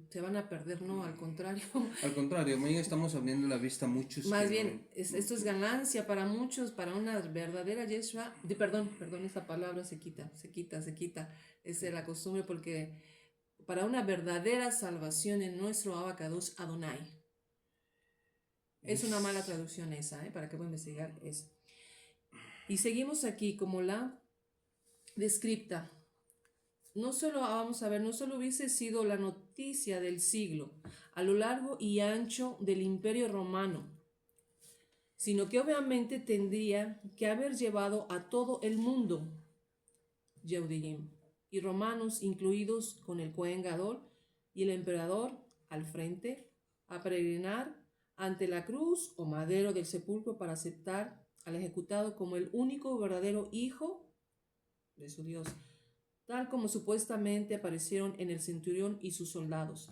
se van a perder, ¿no? Al contrario. Al contrario, mañana estamos abriendo la vista a muchos. Más bien, esto es ganancia para muchos, para una verdadera Yeshua. Perdón, esta palabra se quita. Es la costumbre porque para una verdadera salvación en nuestro Abacados Adonai. Es una mala traducción esa, para que voy a investigar eso. Y seguimos aquí como la descripta. No solo hubiese sido la noticia del siglo a lo largo y ancho del Imperio Romano, sino que obviamente tendría que haber llevado a todo el mundo, Yehudim y romanos incluidos, con el Cohen Gadol y el emperador al frente, a peregrinar ante la cruz o madero del sepulcro para aceptar al ejecutado como el único verdadero hijo de su Dios, tal como supuestamente aparecieron en el centurión y sus soldados.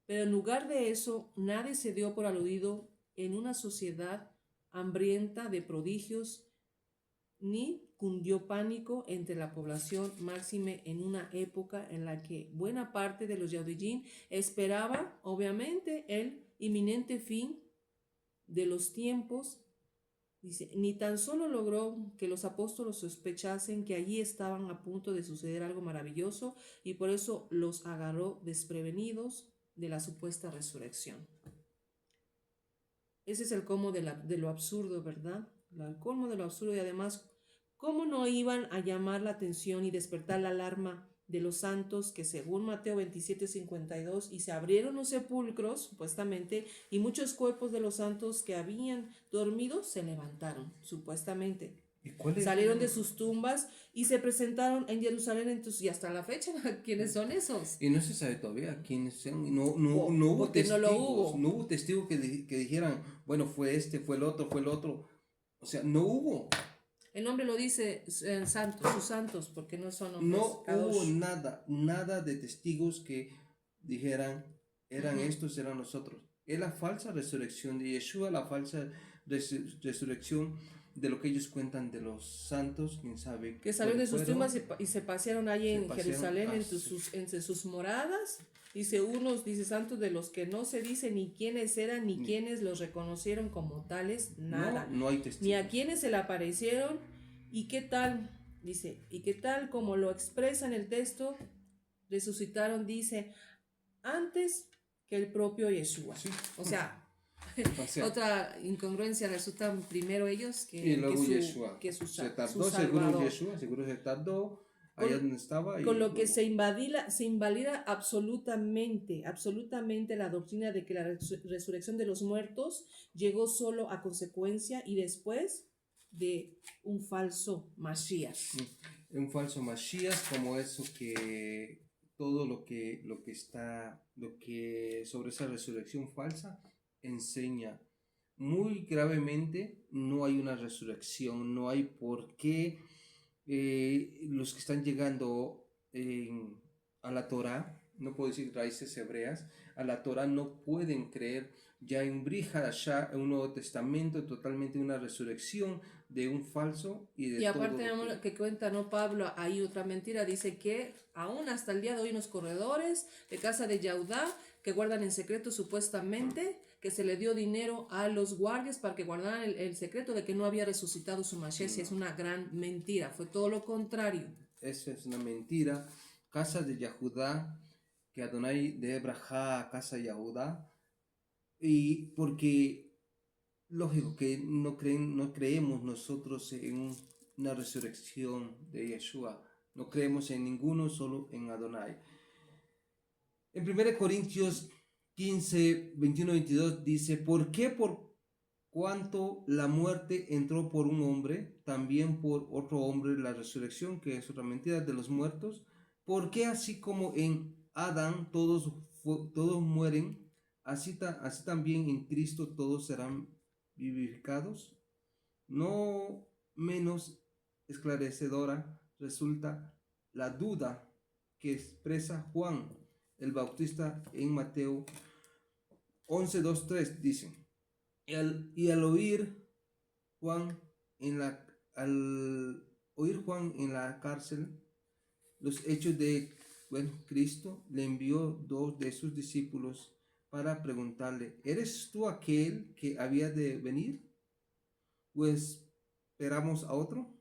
Pero en lugar de eso, nadie se dio por aludido en una sociedad hambrienta de prodigios, ni cundió pánico entre la población, máxime en una época en la que buena parte de los Yahudim esperaba, obviamente, el inminente fin de los tiempos. Dice, ni tan solo logró que los apóstoles sospechasen que allí estaban a punto de suceder algo maravilloso, y por eso los agarró desprevenidos de la supuesta resurrección. Ese es el colmo de lo absurdo, ¿verdad? El colmo de lo absurdo. Y además, ¿cómo no iban a llamar la atención y despertar la alarma de los santos que según Mateo 27:52 y se abrieron los sepulcros, supuestamente, y muchos cuerpos de los santos que habían dormido se levantaron, supuestamente? Salieron de sus tumbas y se presentaron en Jerusalén. Entonces, y hasta la fecha, ¿quiénes son esos? Y no se sabe todavía quiénes son. No hubo testigos. No hubo testigos que dijeran, bueno, fue este, fue el otro. O sea, no hubo. El nombre lo dice santos, sus santos, porque no son hombres. No hubo nada de testigos que dijeran, eran estos, eran nosotros. Es la falsa resurrección de Yeshua, la falsa resurrección de lo que ellos cuentan de los santos, quién sabe. Que salieron de sus tumbas y se pasearon allí en Jerusalén entre sus moradas. Dice unos, santos de los que no se dice ni quiénes eran, ni quiénes los reconocieron como tales, nada. No hay testigos. Ni a quiénes se le aparecieron. ¿Y qué tal? Dice, y qué tal como lo expresa en el texto, resucitaron, dice, antes que el propio Yeshua. Sí. O sea, otra incongruencia, resultan primero ellos que Yeshua. Se tardó, seguro se tardó allá donde estaba. Con lo que se invalida absolutamente la doctrina de que la resurrección de los muertos llegó solo a consecuencia y después de un falso Mashiach. Un falso Mashiach, como eso que todo lo que sobre esa resurrección falsa enseña muy gravemente. No hay una resurrección, no hay por qué los que están llegando a la Torá, no puedo decir raíces hebreas, a la Torá no pueden creer ya en Brit Hadashah, en un Nuevo Testamento, totalmente una resurrección de un falso y de Y todo aparte, lo amor, que... que cuenta, ¿no, Pablo? Hay otra mentira, dice que aún hasta el día de hoy unos corredores de casa de Yaudá que guardan en secreto supuestamente que se le dio dinero a los guardias para que guardaran el secreto de que no había resucitado su Mashiach. Es No, una gran mentira, fue todo lo contrario. eso es una mentira. Casa de Yahudá, que Adonai de Ebrahá, casa de Yahudá, y porque lógico que no creemos nosotros en una resurrección de Yeshua. No creemos en ninguno, solo en Adonai. En 1 Corintios 15, 21, 22 dice, ¿por qué por cuanto la muerte entró por un hombre, también por otro hombre la resurrección, que es otra mentira de los muertos? ¿Por qué así como en Adán todos mueren, así también en Cristo todos serán vivificados? No menos esclarecedora resulta la duda que expresa Juan el Bautista en Mateo 11, 2, 3. Dice, al Juan oír Juan en la cárcel los hechos de Cristo, le envió dos de sus discípulos para preguntarle, ¿eres tú aquel que había de venir? Pues esperamos a otro.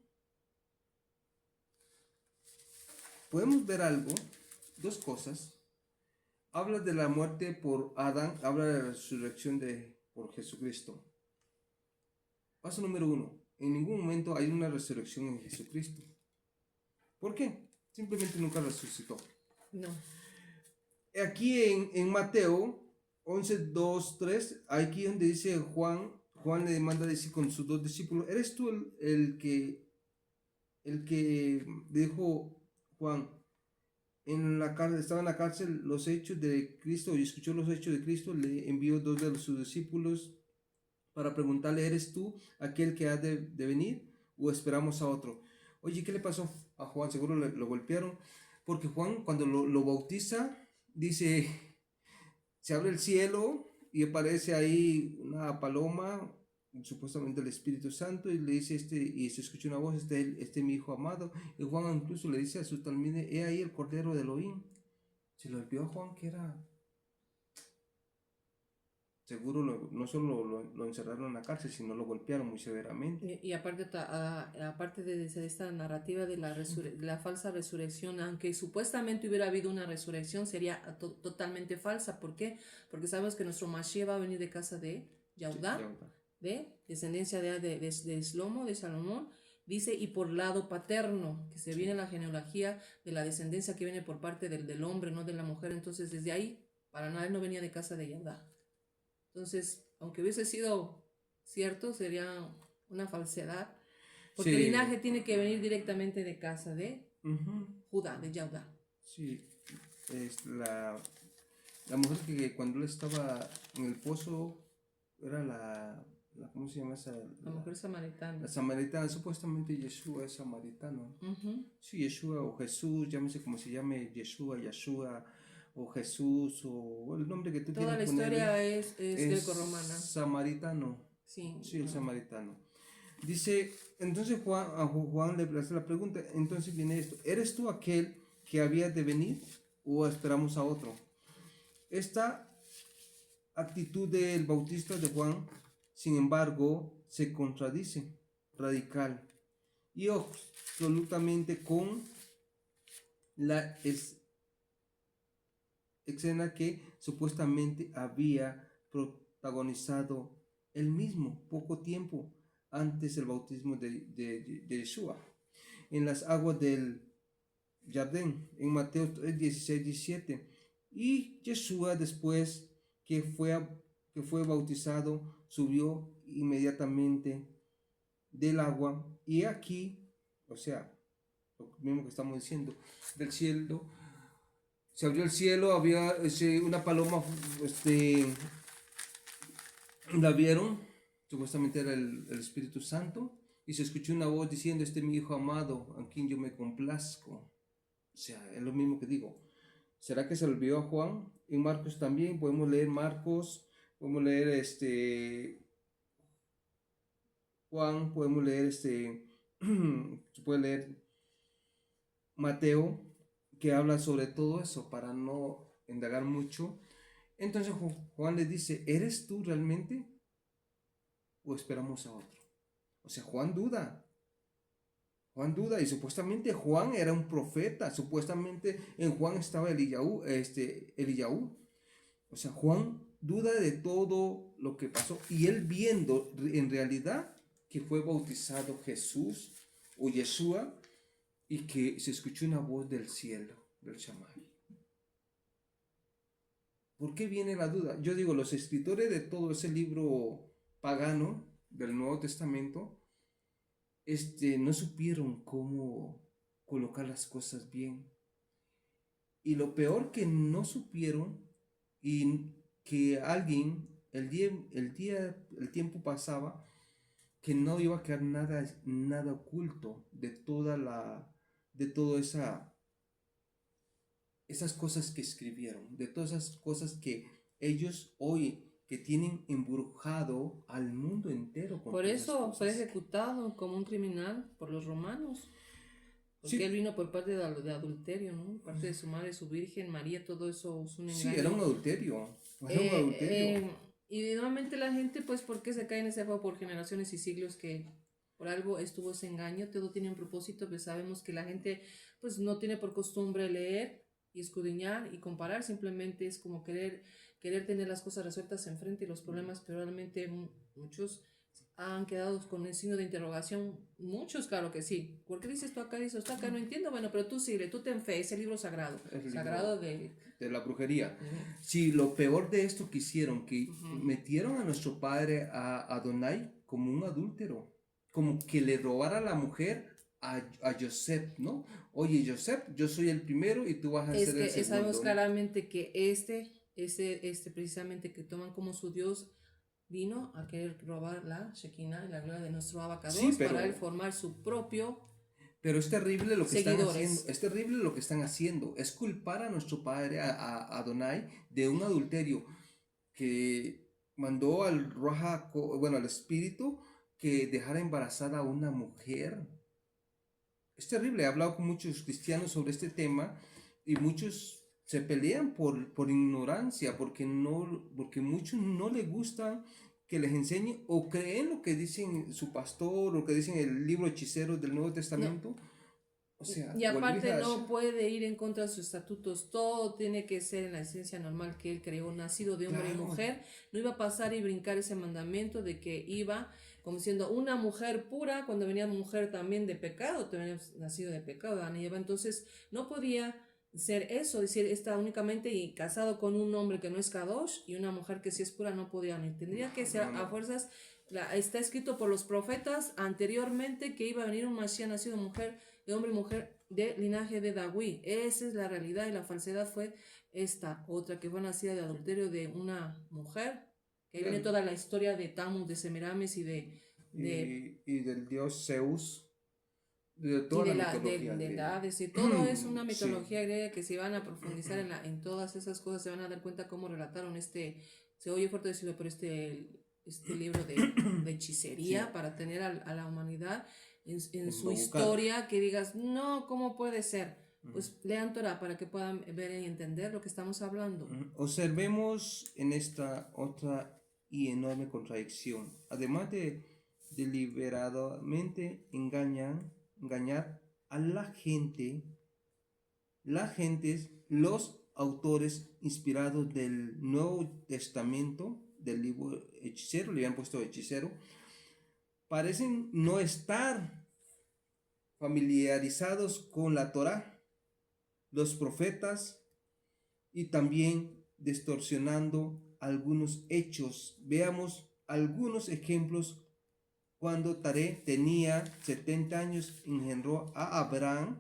Podemos ver algo, dos cosas. Habla de la muerte por Adán, habla de la resurrección por Jesucristo. Paso número 1. En ningún momento hay una resurrección en Jesucristo. ¿Por qué? Simplemente nunca resucitó. No. Aquí en Mateo 11, 2, 3, aquí donde dice Juan le manda decir con sus dos discípulos, ¿eres tú el que dijo Juan, en la cárcel, estaba en la cárcel los hechos de Cristo y escuchó los hechos de Cristo, le envió dos de sus discípulos para preguntarle, ¿eres tú aquel que ha de venir o esperamos a otro? Oye, ¿qué le pasó a Juan? Seguro lo golpearon, porque Juan cuando lo bautiza, dice, se abre el cielo y aparece ahí una paloma, supuestamente el Espíritu Santo, y le dice y se escucha una voz, este mi hijo amado, y Juan incluso le dice a sus talmides, he ahí el cordero de Elohim. Se lo vio a Juan que era, seguro no solo lo encerraron en la cárcel, sino lo golpearon muy severamente. Y aparte, aparte de esta narrativa de la falsa resurrección, aunque supuestamente hubiera habido una resurrección, sería totalmente falsa. ¿Por qué? Porque sabemos que nuestro Mashiach va a venir de casa de Yahudá, de descendencia de Shlomo, de Salomón. Dice, y por lado paterno, que se viene la genealogía de la descendencia que viene por parte del hombre, no de la mujer. Entonces, desde ahí, para nada, él no venía de casa de Yahudá. Entonces, aunque hubiese sido cierto, sería una falsedad, porque el linaje tiene que venir directamente de casa de Judá, de Yahudá. Sí, es la mujer que cuando él estaba en el pozo era ¿cómo se llama esa? La mujer samaritana. La samaritana, supuestamente Yeshua es samaritano. Sí, Yeshua o Jesús, llámese como se llame, Yeshua o Jesús o el nombre que tú Toda quieras la ponerle. historia es greco-romana. Samaritano. Sí, el samaritano. Dice, entonces a Juan le hace la pregunta, entonces viene esto, ¿eres tú aquel que había de venir o esperamos a otro? Esta actitud del bautista de Juan, sin embargo, se contradice radical y absolutamente con la escena que supuestamente había protagonizado él mismo poco tiempo antes del bautismo de Yeshua en las aguas del Jardín, en Mateo 3, 16, 17. Y Yeshua, después que fue bautizado, subió inmediatamente del agua. Y aquí, o sea, lo mismo que estamos diciendo, del cielo, se abrió el cielo, había una paloma, la vieron, supuestamente era el Espíritu Santo, y se escuchó una voz diciendo, este es mi hijo amado, a quien yo me complazco. O sea, es lo mismo que digo. ¿Será que se le olvidó a Juan? En Marcos también podemos leer Marcos, podemos leer Juan, podemos leer se puede leer Mateo, que habla sobre todo eso para no indagar mucho. Entonces Juan le dice, ¿eres tú realmente o esperamos a otro? O sea, Juan duda y supuestamente Juan era un profeta, supuestamente en Juan estaba Eliyaú. O sea, Juan duda de todo lo que pasó y él viendo en realidad que fue bautizado Jesús o Yeshua y que se escuchó una voz del cielo, del Shammai. ¿Por qué viene la duda? Yo digo, los escritores de todo ese libro pagano del Nuevo Testamento, no supieron cómo colocar las cosas bien. Y lo peor que no supieron y que alguien, el tiempo pasaba, que no iba a quedar nada oculto de toda esas cosas que escribieron, de todas esas cosas que ellos hoy que tienen embrujado al mundo entero con Por todas esas eso fue cosas. ejecutado como un criminal por los romanos, porque él Sí, vino por parte de adulterio, ¿no? Parte de su madre, su Virgen María, todo eso es un sí, era un engaño. adulterio, era un Eh, adulterio. y nuevamente la gente, pues, ¿por qué se cae en ese juego por generaciones y siglos que por algo estuvo ese engaño? Todo tiene un propósito, pues sabemos que la gente, pues, no tiene por costumbre leer y escudriñar y comparar, simplemente es como querer tener las cosas resueltas enfrente y los problemas, pero realmente muchos han quedado con el signo de interrogación. Muchos, claro que sí. ¿Por qué dices tú acá, dices esto acá? No entiendo. Bueno, pero tú sigue, tú ten fe, ese libro sagrado. El Sagrado libro de... de la brujería. Ujú. Sí, lo peor de esto que hicieron, que Ujú. metieron a nuestro padre a Adonai como un adúltero, como que le robara a la mujer a Joseph, ¿no? Oye, Joseph, yo soy el primero y tú vas a Es ser el que sabemos segundo, ¿no? claramente que precisamente que toman como su Dios, vino a querer robar la Shekinah y la gloria de nuestro Sí, Abacados para él formar su propio pero es terrible lo que están haciendo, seguidores. es terrible lo que están haciendo, es culpar a nuestro padre, a Adonai, de un adulterio que mandó al bueno, al espíritu que dejara embarazada a una mujer. Es terrible, he hablado con muchos cristianos sobre este tema y muchos se pelean por ignorancia, porque muchos no les gustan que les enseñe o creen lo que dicen su pastor o lo que dicen el libro hechicero del Nuevo No, Testamento. O sea, y o el aparte no Vihasha. puede ir en contra de sus estatutos, todo tiene que ser en la esencia normal que él creó, nacido de hombre y Claro. mujer, no iba a pasar y brincar ese mandamiento de que iba como siendo una mujer pura cuando venía mujer también de pecado, también nacido de pecado, Adán y Eva, entonces no podía ser eso, decir, está únicamente y casado con un hombre que no es Kadosh y una mujer que sí es pura no podía ni tendría que ser No, a no. fuerzas, está escrito por los profetas anteriormente que iba a venir un Mashiach nacido de mujer, de hombre y mujer de linaje de David. Esa es la realidad y la falsedad fue esta otra que fue nacida de adulterio de una mujer. Que ahí viene toda la historia de Tammuz, de Semiramis Y del dios Zeus, de toda la mitología de griega. la Hades. Y todo es una Sí. mitología griega que si van a profundizar en todas esas cosas se van a dar cuenta cómo relataron se oye fuerte decirlo, pero este libro de hechicería Sí. para tener a la humanidad en su Embaucada. historia, que digas, no, ¿cómo puede ser? Pues lean Torah para que puedan ver y entender lo que estamos hablando. Observemos en esta otra y enorme contradicción. Además de deliberadamente engañar a la gente, los autores inspirados del Nuevo Testamento, del libro hechicero, le habían puesto hechicero, parecen no estar familiarizados con la Torá, los profetas y también distorsionando algunos hechos. Veamos algunos ejemplos. Cuando Taré tenía 70 años, engendró a Abraham.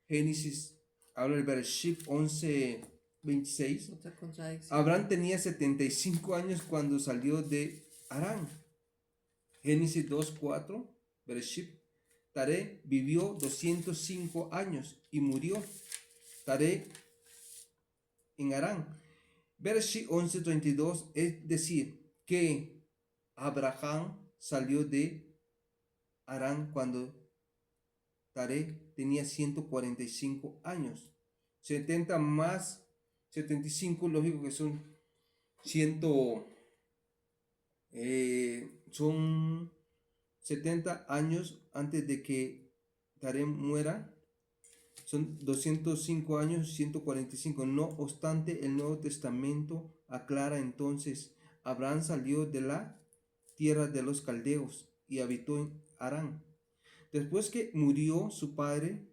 Génesis, habla el Bereshit 11:26. Otra contradicción. Abraham tenía 75 años cuando salió de Harán. Génesis 2:4, Bereshit. Taré vivió 205 años y murió Taré en Harán. Bereshit 11:32, es decir, que Abraham salió de Harán cuando Taré tenía 145 años. 70 más 75, lógico que son 100, son 70 años antes de que Taré muera. Son 205 años, 145. No obstante, el Nuevo Testamento aclara entonces, Abraham salió de la tierra de los caldeos y habitó en Harán. Después que murió su padre,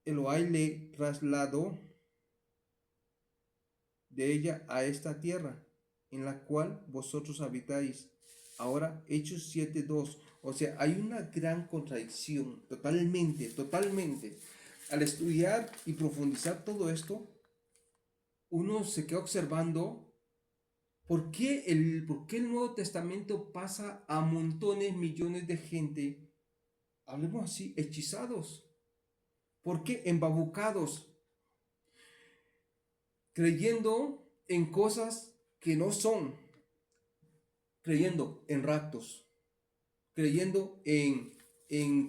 Elohai le trasladó de ella a esta tierra, en la cual vosotros habitáis. Ahora, Hechos 7:2. O sea, hay una gran contradicción, totalmente. Al estudiar y profundizar todo esto, uno se queda observando por qué el Nuevo Testamento pasa a montones, millones de gente, hablemos así, hechizados. ¿Por qué embabucados? Creyendo en cosas que no son, creyendo en raptos, creyendo en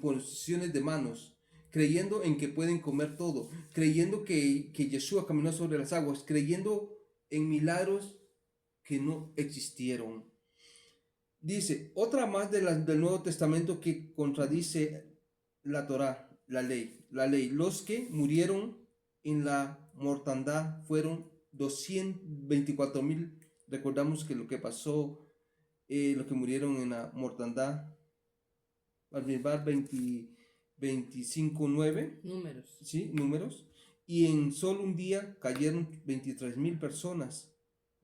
posiciones de manos, creyendo en que pueden comer todo, creyendo que Yeshua caminó sobre las aguas, creyendo en milagros que no existieron. Dice, otra más del Nuevo Testamento que contradice la Torá, la ley. Los que murieron en la mortandad fueron 224,000. Recordamos que lo que pasó, los que murieron en la mortandad, al 25:9. Números. ¿Sí? Números. Y en solo un día cayeron 23,000 personas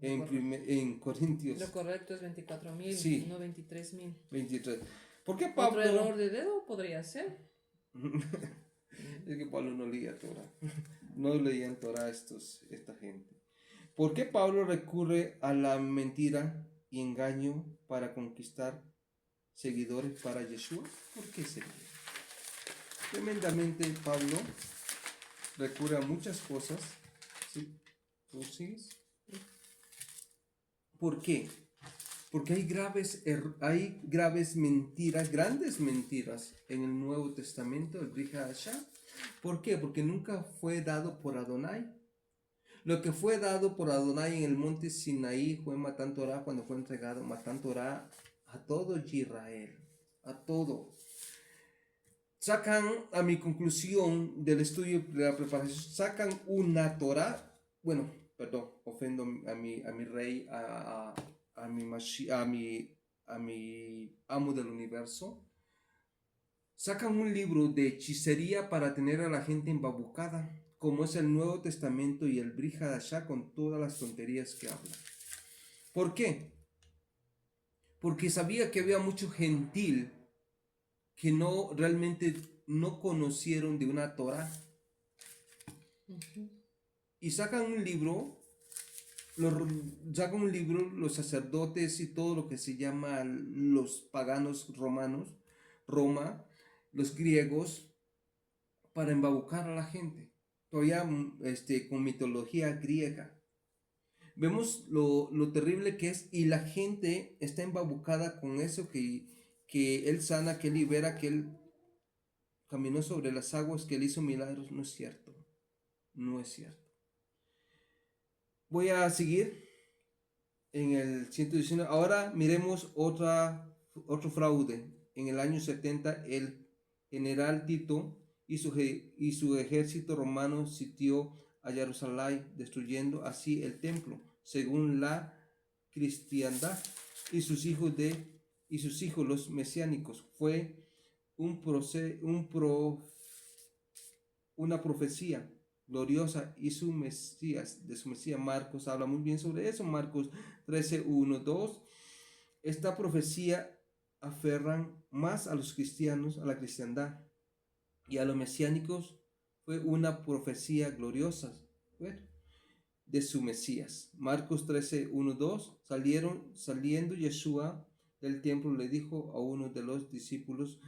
en Corintios. Lo correcto es 24,000, Sí. no 23,000. 23. ¿Por qué Pablo? Otro error de dedo podría ser. Es que Pablo no leía Torah. No leían Torah esta gente. ¿Por qué Pablo recurre a la mentira y engaño para conquistar seguidores para Yeshua? ¿Por qué sería? Tremendamente Pablo recurre a muchas cosas. ¿Sí? ¿Tú sigues? ¿Por qué? Porque hay graves mentiras, grandes mentiras en el Nuevo Testamento, el Brit Hadashah. ¿Por qué? Porque nunca fue dado por Adonai. Lo que fue dado por Adonai en el monte Sinaí fue Matan Torah, cuando fue entregado Matan Torah a todo Israel, a todo. Sacan, a mi conclusión del estudio de la preparación, sacan una Torah, bueno, perdón, ofendo a mi rey, a mi amo del universo. Sacan un libro de hechicería para tener a la gente embabucada, como es el Nuevo Testamento y el Brit Hadashah, con todas las tonterías que habla. ¿Por qué? Porque sabía que había mucho gentil que realmente no conocieron de una Torah. Y sacan un libro los sacerdotes y todo lo que se llama los paganos romanos, Roma, los griegos, para embabucar a la gente, todavía con mitología griega. Vemos lo terrible que es, y la gente está embabucada con eso, que él sana, que él libera, que él caminó sobre las aguas, que él hizo milagros. No es cierto, no es cierto. Voy a seguir en el 119. Ahora miremos otro fraude. En el año 70, el general Tito y su ejército romano sitió a Jerusalén, destruyendo así el templo, según la cristiandad, y sus hijos los mesiánicos. Fue una profecía gloriosa de su Mesías. Marcos habla muy bien sobre eso. Marcos 13:1-2. Esta profecía aferran más a los cristianos, a la cristiandad, y a los mesiánicos. Fue una profecía gloriosa de su Mesías. Marcos 13:1-2. Saliendo Yeshua del templo le dijo a uno de los discípulos: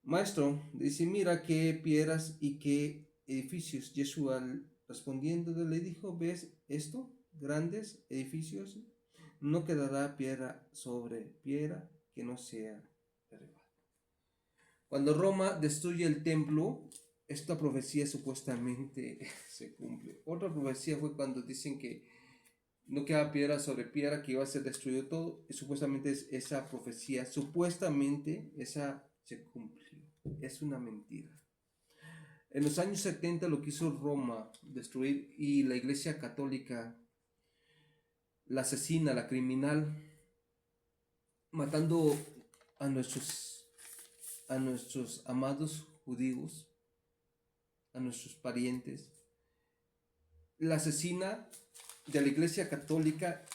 Maestro, dice, mira qué piedras y qué edificios. Yeshua respondiendo le dijo: ¿ves esto? Grandes edificios. No quedará piedra sobre piedra que no sea derribada. Cuando Roma destruye el templo, esta profecía supuestamente se cumple. Otra profecía fue cuando dicen que no queda piedra sobre piedra, que iba a ser destruido todo. Y supuestamente esa profecía, supuestamente esa se cumplió. Es una mentira. En los años 70 lo quiso Roma destruir, y la Iglesia Católica, la asesina, la criminal, matando a nuestros amados judíos, a nuestros parientes. La asesina de la Iglesia Católica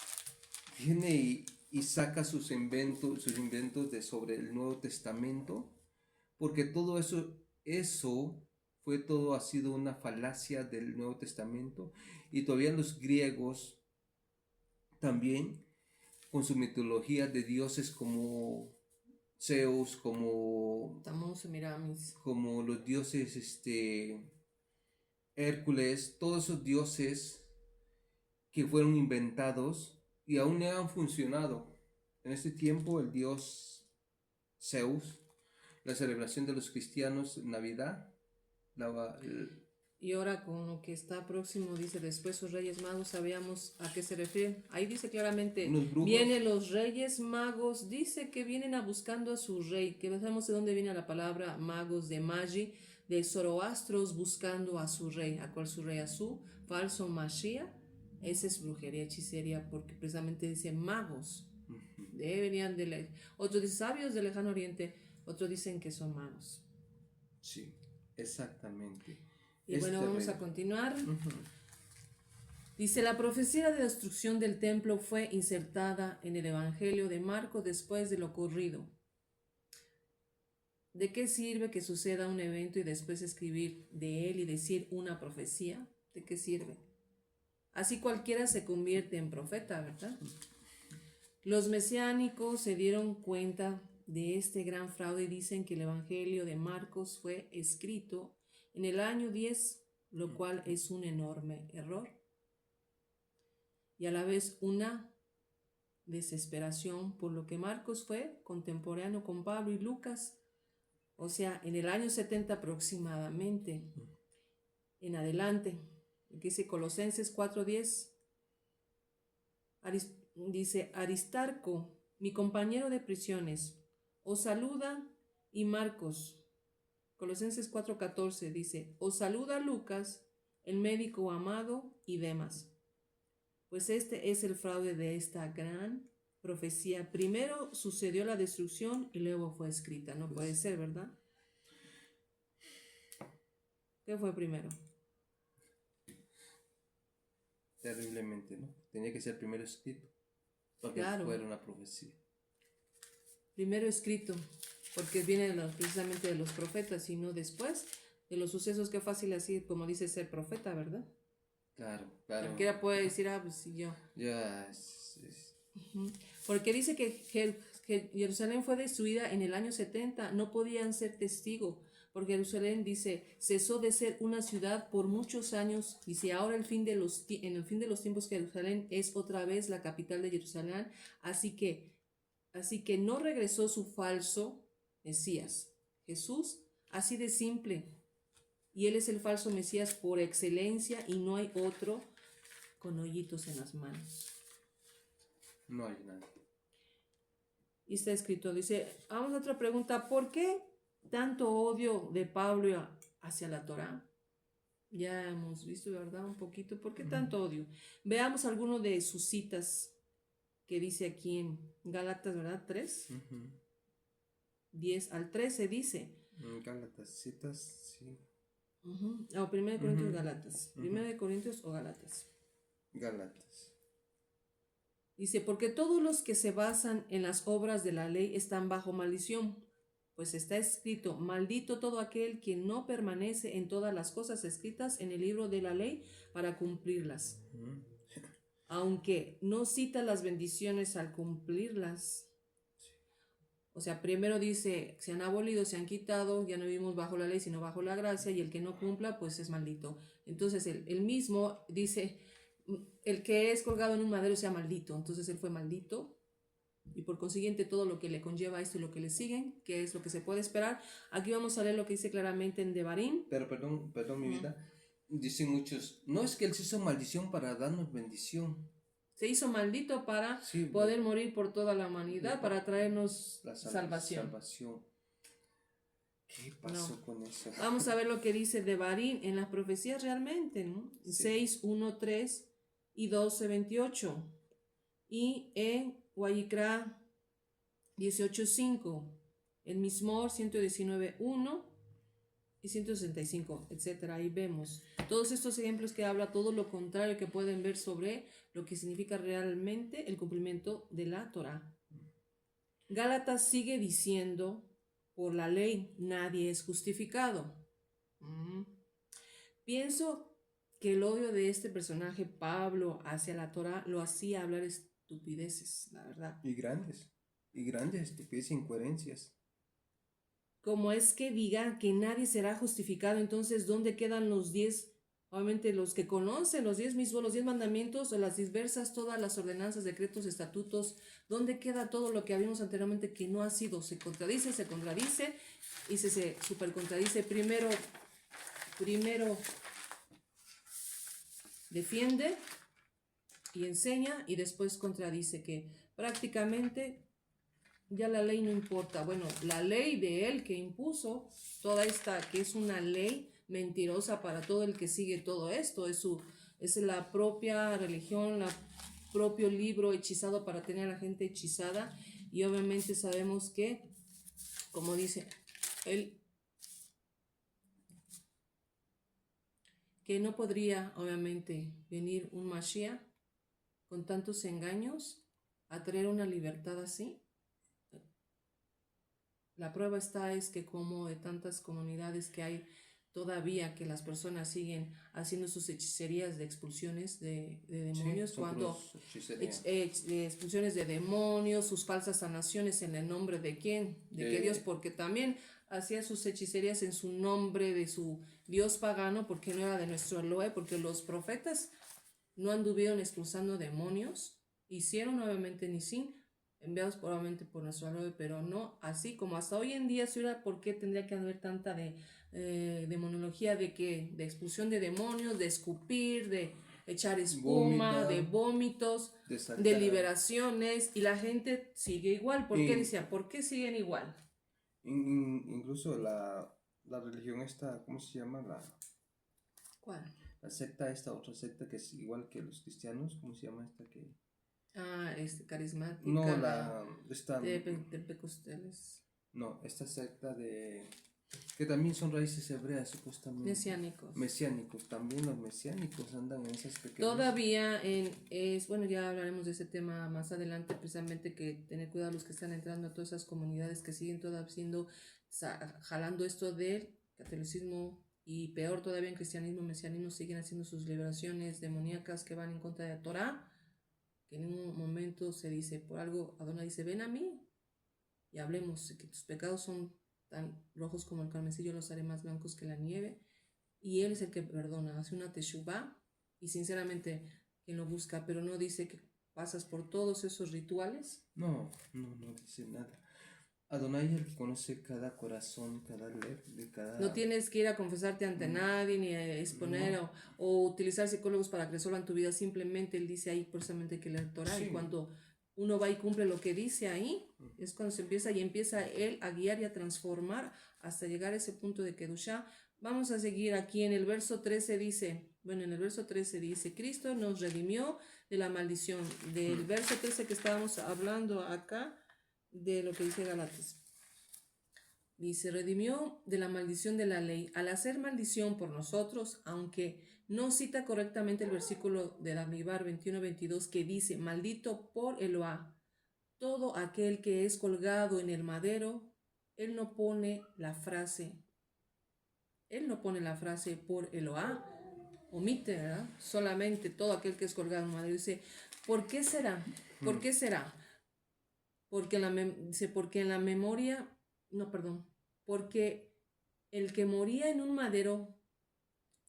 viene y saca sus inventos sobre el Nuevo Testamento, porque todo eso ha sido una falacia del Nuevo Testamento. Y todavía los griegos también, con su mitología de dioses como Zeus, como Semiramis, como los dioses Hércules, todos esos dioses que fueron inventados y aún no han funcionado. En este tiempo el dios Zeus, la celebración de los cristianos, Navidad, y ahora con lo que está próximo, dice, después sus reyes magos, sabíamos a qué se refieren. Ahí dice claramente, vienen los reyes magos, dice que vienen a buscando a su rey, que no sabemos de dónde viene la palabra magos, de magi, de zoroastros, buscando a su rey. ¿A cuál su rey? A su falso Mashiach. Esa es brujería, hechicería, porque precisamente dice magos. Venían otros dicen sabios del lejano oriente, otros dicen que son magos. Sí, exactamente. Y bueno, vamos a continuar. Dice, la profecía de destrucción del templo fue insertada en el Evangelio de Marcos después de lo ocurrido. ¿De qué sirve que suceda un evento y después escribir de él y decir una profecía? ¿De qué sirve? Así cualquiera se convierte en profeta, ¿verdad? Los mesiánicos se dieron cuenta de este gran fraude y dicen que el Evangelio de Marcos fue escrito en el año 10, lo cual es un enorme error y a la vez una desesperación, por lo que Marcos fue contemporáneo con Pablo y Lucas, o sea, en el año 70 aproximadamente, en adelante. Dice Colosenses 4:10, dice, Aristarco, mi compañero de prisiones, os saluda, y Marcos. Colosenses 4:14 dice, os saluda Lucas, el médico amado, y Demas. Pues este es el fraude de esta gran profecía. Primero sucedió la destrucción y luego fue escrita. No puede ser, ¿verdad? ¿Qué fue primero? Terriblemente, ¿no? Tenía que ser primero escrito para que fuera una profecía. Primero escrito, porque viene precisamente de los profetas y no después de los sucesos. Qué fácil así, como dice, ser profeta, ¿verdad? Claro. Cualquiera puede decir, pues sí, yo. Ya, Porque dice que Jerusalén fue destruida en el año 70, no podían ser testigo, porque Jerusalén, dice, cesó de ser una ciudad por muchos años. Dice, ahora en el fin de los tiempos, Jerusalén es otra vez la capital de Jerusalén, así que no regresó su falso Mesías, Jesús, así de simple, y él es el falso Mesías por excelencia y no hay otro con hoyitos en las manos. No hay nada. Y está escrito, dice, vamos a otra pregunta, ¿por qué tanto odio de Pablo hacia la Torá? Ya hemos visto, ¿verdad? Un poquito, ¿por qué tanto odio? Veamos alguno de sus citas que dice aquí en Gálatas, ¿verdad? 3, 10 al 13 dice. Gálatas, citas, sí. O 1 Corintios, Gálatas. 1 Corintios o Gálatas. Gálatas. Dice, porque todos los que se basan en las obras de la ley están bajo maldición, pues está escrito, maldito todo aquel que no permanece en todas las cosas escritas en el libro de la ley para cumplirlas. Aunque no cita las bendiciones al cumplirlas, O sea, primero dice, se han abolido, se han quitado, ya no vivimos bajo la ley, sino bajo la gracia, y el que no cumpla, pues es maldito. Entonces, él mismo dice, el que es colgado en un madero sea maldito. Entonces, él fue maldito, y por consiguiente todo lo que le conlleva esto y lo que le siguen, que es lo que se puede esperar. Aquí vamos a leer lo que dice claramente en Devarim. Pero perdón, mi vida. Dicen muchos, no es que Él se hizo maldición para darnos bendición. Se hizo maldito para Sí, poder morir por toda la humanidad, para traernos la salvación. ¿Qué pasó con eso? Vamos a ver lo que dice Devarim en las profecías realmente, ¿no? Sí. 6, 1, 3 y 12, 28. Y en Wayikra 18, 5. En Mismor 119, 1 y 165, etcétera. Ahí vemos todos estos ejemplos que habla todo lo contrario que pueden ver sobre lo que significa realmente el cumplimiento de la Torá. Gálatas sigue diciendo, por la ley nadie es justificado. Pienso que el odio de este personaje, Pablo, hacia la Torá lo hacía hablar estupideces, la verdad. Y grandes estupideces e incoherencias. Como es que diga que nadie será justificado, entonces, ¿dónde quedan los 10? Obviamente los que conocen los 10 mismos, los 10 mandamientos o las diversas, todas las ordenanzas, decretos, estatutos, ¿dónde queda todo lo que habíamos anteriormente que no ha sido? Se contradice y se supercontradice. Primero defiende y enseña y después contradice, que prácticamente ya la ley no importa. Bueno, la ley de él que impuso, toda esta, que es una ley mentirosa para todo el que sigue todo esto, es la propia religión, el propio libro hechizado para tener a la gente hechizada. Y obviamente sabemos que, como dice él, que no podría obviamente venir un Mashiach con tantos engaños a traer una libertad así. La prueba está es que como de tantas comunidades que hay todavía, que las personas siguen haciendo sus hechicerías de expulsiones de demonios, Sí, cuando expulsiones de demonios, sus falsas sanaciones en el nombre de quién, de qué Dios, porque también hacía sus hechicerías en su nombre de su Dios pagano, porque no era de nuestro Elohe, porque los profetas no anduvieron expulsando demonios, hicieron obviamente Nisim, enviados probablemente por nuestro Elohe, pero no así como hasta hoy en día. Si ahora, ¿por qué tendría que haber tanta demonología de expulsión de demonios, de escupir, de echar espuma, de vómitos, de liberaciones, y la gente sigue igual? ¿Por qué decía? ¿Por qué siguen igual? Incluso la religión esta, ¿cómo se llama? ¿Cuál? La secta esta, otra secta que es igual que los cristianos, ¿cómo se llama esta que? Carismática. No, esta... de pentecostales. No, esta secta que también son raíces hebreas, supuestamente. Mesiánicos, también los mesiánicos andan en esas pequeñas. Todavía bueno, ya hablaremos de ese tema más adelante, precisamente, que tener cuidado los que están entrando a todas esas comunidades que siguen todavía jalando esto del catolicismo, y peor todavía en cristianismo, mesianismo, siguen haciendo sus liberaciones demoníacas que van en contra de la Torah, que en un momento se dice, por algo, Adonai dice, ven a mí y hablemos, que tus pecados son tan rojos como el carmesí, yo los haré más blancos que la nieve. Y él es el que perdona, hace una teshuvá, y sinceramente quien lo busca, pero no dice que pasas por todos esos rituales. No dice nada. Adonai conoce cada corazón, cada de cada... No tienes que ir a confesarte ante nadie, ni a exponer o utilizar psicólogos para que resuelvan tu vida. Simplemente él dice ahí, precisamente, que leer Torah. Sí. Y cuando uno va y cumple lo que dice ahí, es cuando se empieza él a guiar y a transformar hasta llegar a ese punto de Kedushá. Vamos a seguir aquí en el verso 13 dice, Cristo nos redimió de la maldición. Del verso 13 que estábamos hablando acá, de lo que dice Gálatas. Dice, redimió de la maldición de la ley al hacer maldición por nosotros, aunque no cita correctamente el versículo de Bamidbar 21-22 que dice, maldito por Eloá, todo aquel que es colgado en el madero. Él no pone la frase por Eloá, omite, ¿verdad? Solamente todo aquel que es colgado en el madero. Dice, ¿por qué será? ¿Por qué será? dice, porque en la memoria, no, perdón, porque el que moría en un madero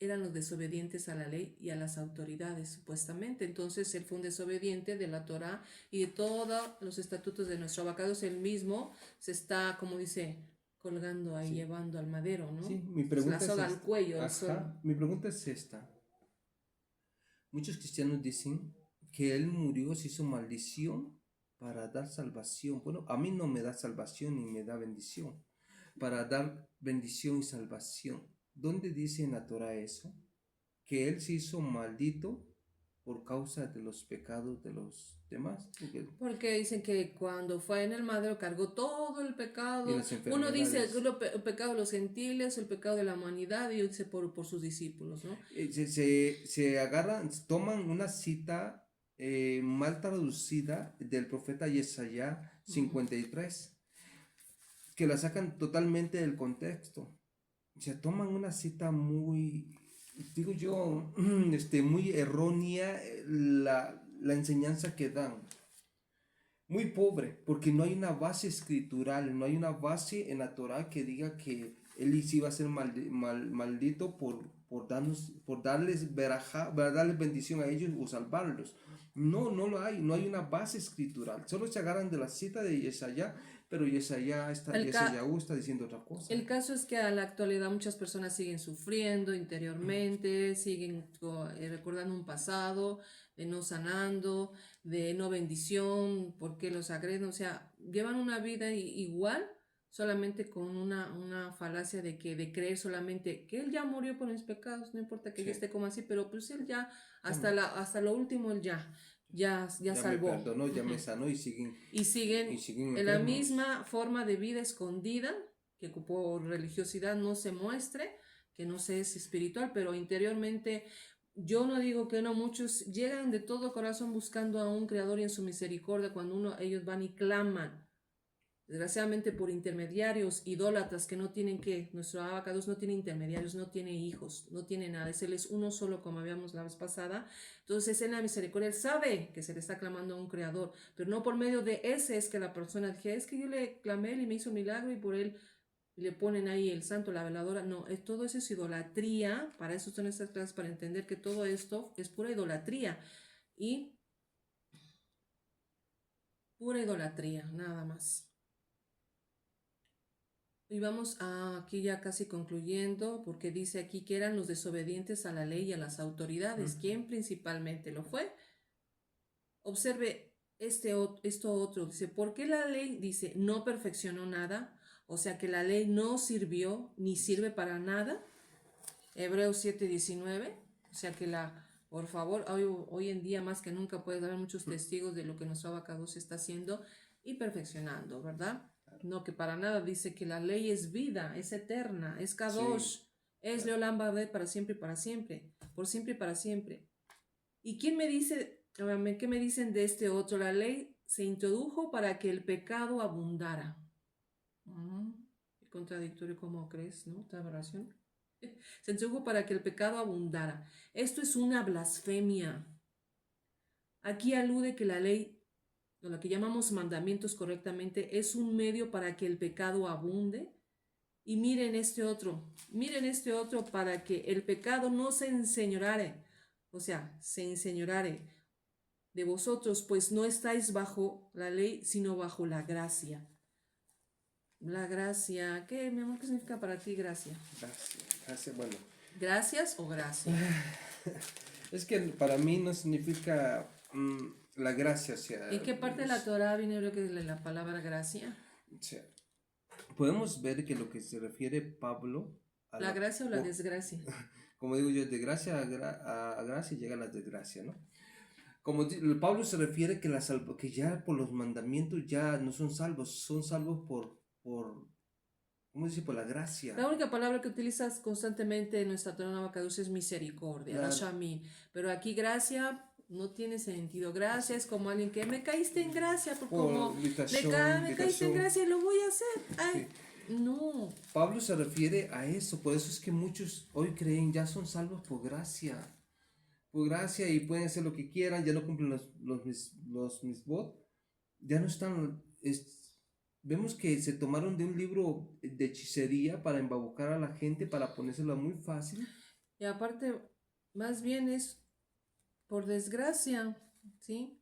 eran los desobedientes a la ley y a las autoridades, supuestamente. Entonces él fue un desobediente de la Torá y de todos los estatutos de nuestro abacados. Él mismo se está, como dice, colgando ahí, Sí. llevando al madero, ¿no? Sí, mi La pregunta es soga al esta. cuello, el sol. Ajá, mi pregunta es esta. Muchos cristianos dicen que Él murió, se hizo maldición para dar salvación. Bueno, a mí no me da salvación ni me da bendición. Para dar bendición y salvación. ¿Dónde dice en la Torah eso? Que Él se hizo maldito por causa de los pecados de los demás. Porque dicen que cuando fue en el madero cargó todo el Y pecado. las Uno dice enfermedades. el pecado de los gentiles, el pecado de la humanidad, y otro dice por sus discípulos, ¿no? Se agarran, toman una cita mal traducida del profeta Yesaya 53, que la sacan totalmente del contexto. Se toman una cita muy, digo yo, muy errónea, la enseñanza que dan. Muy pobre, porque no hay una base escritural, no hay una base en la Torah que diga que él sí iba a ser maldito por darles verajá, darles bendición a ellos o salvarlos. No, no lo hay, no hay una base escritural. Solo se agarran de la cita de Yesaya, pero Yesayahu está diciendo otra cosa. El caso es que a la actualidad muchas personas siguen sufriendo interiormente, siguen recordando un pasado, de no sanando, de no bendición, porque los agreden, o sea, llevan una vida igual, solamente con una falacia de creer solamente que él ya murió por mis pecados, no importa que yo esté como así, pero pues él ya, hasta lo último él ya salvó. Me perdonó, ya me sanó y siguen En la enfermos. misma forma de vida escondida, que por religiosidad no se muestre, que no se es espiritual, pero interiormente yo no digo que no, muchos llegan de todo corazón buscando a un creador y en su misericordia cuando ellos van y claman. Desgraciadamente por intermediarios, idólatras que no tienen nuestro abacados no tiene intermediarios, no tiene hijos, no tiene nada, Él es uno solo como habíamos la vez pasada. Entonces en la misericordia Él sabe que se le está clamando a un creador, pero no por medio de ese es que la persona dije, es que yo le clamé, él y me hizo milagro y por él le ponen ahí el santo, la veladora. No, todo eso es idolatría. Para eso son estas clases, para entender que todo esto es pura idolatría y pura idolatría, nada más. Y vamos aquí ya casi concluyendo, porque dice aquí que eran los desobedientes a la ley y a las autoridades. ¿Quién principalmente lo fue? Observe esto otro. Dice, ¿por qué la ley, dice, no perfeccionó nada? O sea que la ley no sirvió ni sirve para nada. Hebreos 7:19. O sea que por favor, hoy en día más que nunca puede haber muchos testigos de lo que nuestro abacados está haciendo y perfeccionando, ¿verdad? No, que para nada dice que la ley es vida, es eterna, es kadosh, es Leolam Babed para siempre y para siempre, por siempre y para siempre. ¿Y quién me dice, qué me dicen de este otro? La ley se introdujo para que el pecado abundara. Contradictorio, ¿cómo crees, no? Esta aberración. Se introdujo para que el pecado abundara. Esto es una blasfemia. Aquí alude que la ley, o lo que llamamos mandamientos correctamente, es un medio para que el pecado abunde. Y miren este otro para que el pecado no se enseñorare, o sea, se enseñorare de vosotros, pues no estáis bajo la ley, sino bajo la gracia. La gracia, ¿qué, mi amor? ¿Qué significa para ti gracia? Gracias, bueno. ¿Gracias o gracia? Es que para mí no significa la gracia. O sea, ¿En qué parte de la Torah viene lo que es la palabra gracia? O sea, podemos ver que lo que se refiere Pablo a la gracia o la desgracia. Como digo yo, de gracia a gracia llega la desgracia, ¿no? Como Pablo se refiere que ya por los mandamientos ya no son salvos por ¿cómo dice? Por la gracia. La única palabra que utilizas constantemente en nuestra Torah Abacadush es misericordia, Rashamim. Pero aquí gracia no tiene sentido. Gracia es como alguien que me caíste en gracia, como me caíste en gracia y lo voy a hacer. Ay, sí. No. Pablo se refiere a eso, por eso es que muchos hoy creen ya son salvos por gracia. Por gracia y pueden hacer lo que quieran, ya no cumplen los misbot, ya no están vemos que se tomaron de un libro de hechicería para embabucar a la gente, para ponérselo muy fácil. Y aparte, más bien es por desgracia, ¿sí?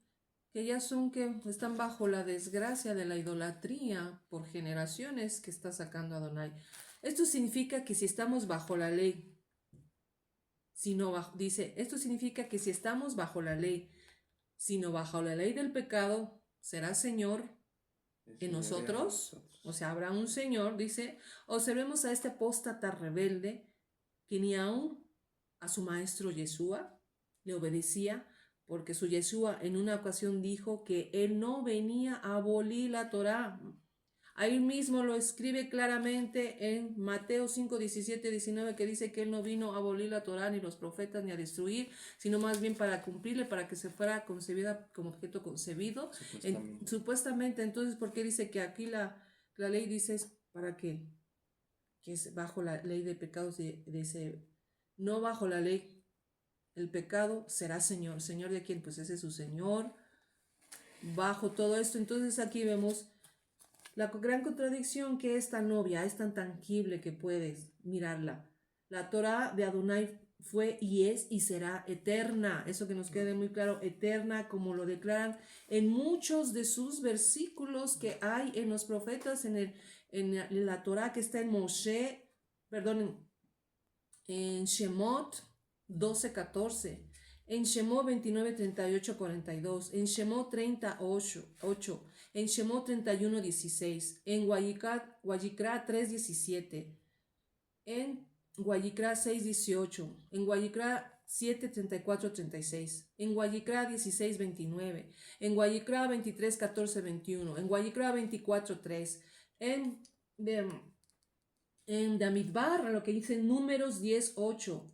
Que ya son que están bajo la desgracia de la idolatría por generaciones que está sacando Adonai. Esto significa que si estamos bajo la ley, dice, esto significa que si estamos bajo la ley, sino bajo la ley del pecado, será Señor en nosotros, o sea, habrá un Señor, dice, observemos a este apóstata rebelde que ni aún a su maestro Yeshua le obedecía, porque su Yeshua en una ocasión dijo que él no venía a abolir la Torá. Ahí mismo lo escribe claramente en Mateo 5, 17, 19, que dice que él no vino a abolir la Torá ni los profetas ni a destruir, sino más bien para cumplirle, para que se fuera concebida como objeto concebido. Supuestamente, entonces, ¿por qué dice que aquí la ley dice es para qué? Que es bajo la ley de pecados, dice, no bajo la ley, el pecado será Señor. ¿Señor de quién? Pues ese es su Señor. Bajo todo esto, entonces aquí vemos la gran contradicción que esta novia es tan tangible que puedes mirarla. La Torá de Adonai fue y es y será eterna. Eso que nos quede muy claro, eterna, como lo declaran en muchos de sus versículos que hay en los profetas, en la Torá que está en Moshe, perdón, en Shemot 12:14, en Shemot 29:38-42, en Shemot 38:8, en Shemot 31:16, en Guayicrá 3:17, en Guayicrá 6:18, en Guayicrá 7:34-36, en Guayicrá 16:29, en Guayicrá 23:14-21, en Guayicrá 24:3, en Damidbar, lo que dice Números 10:8,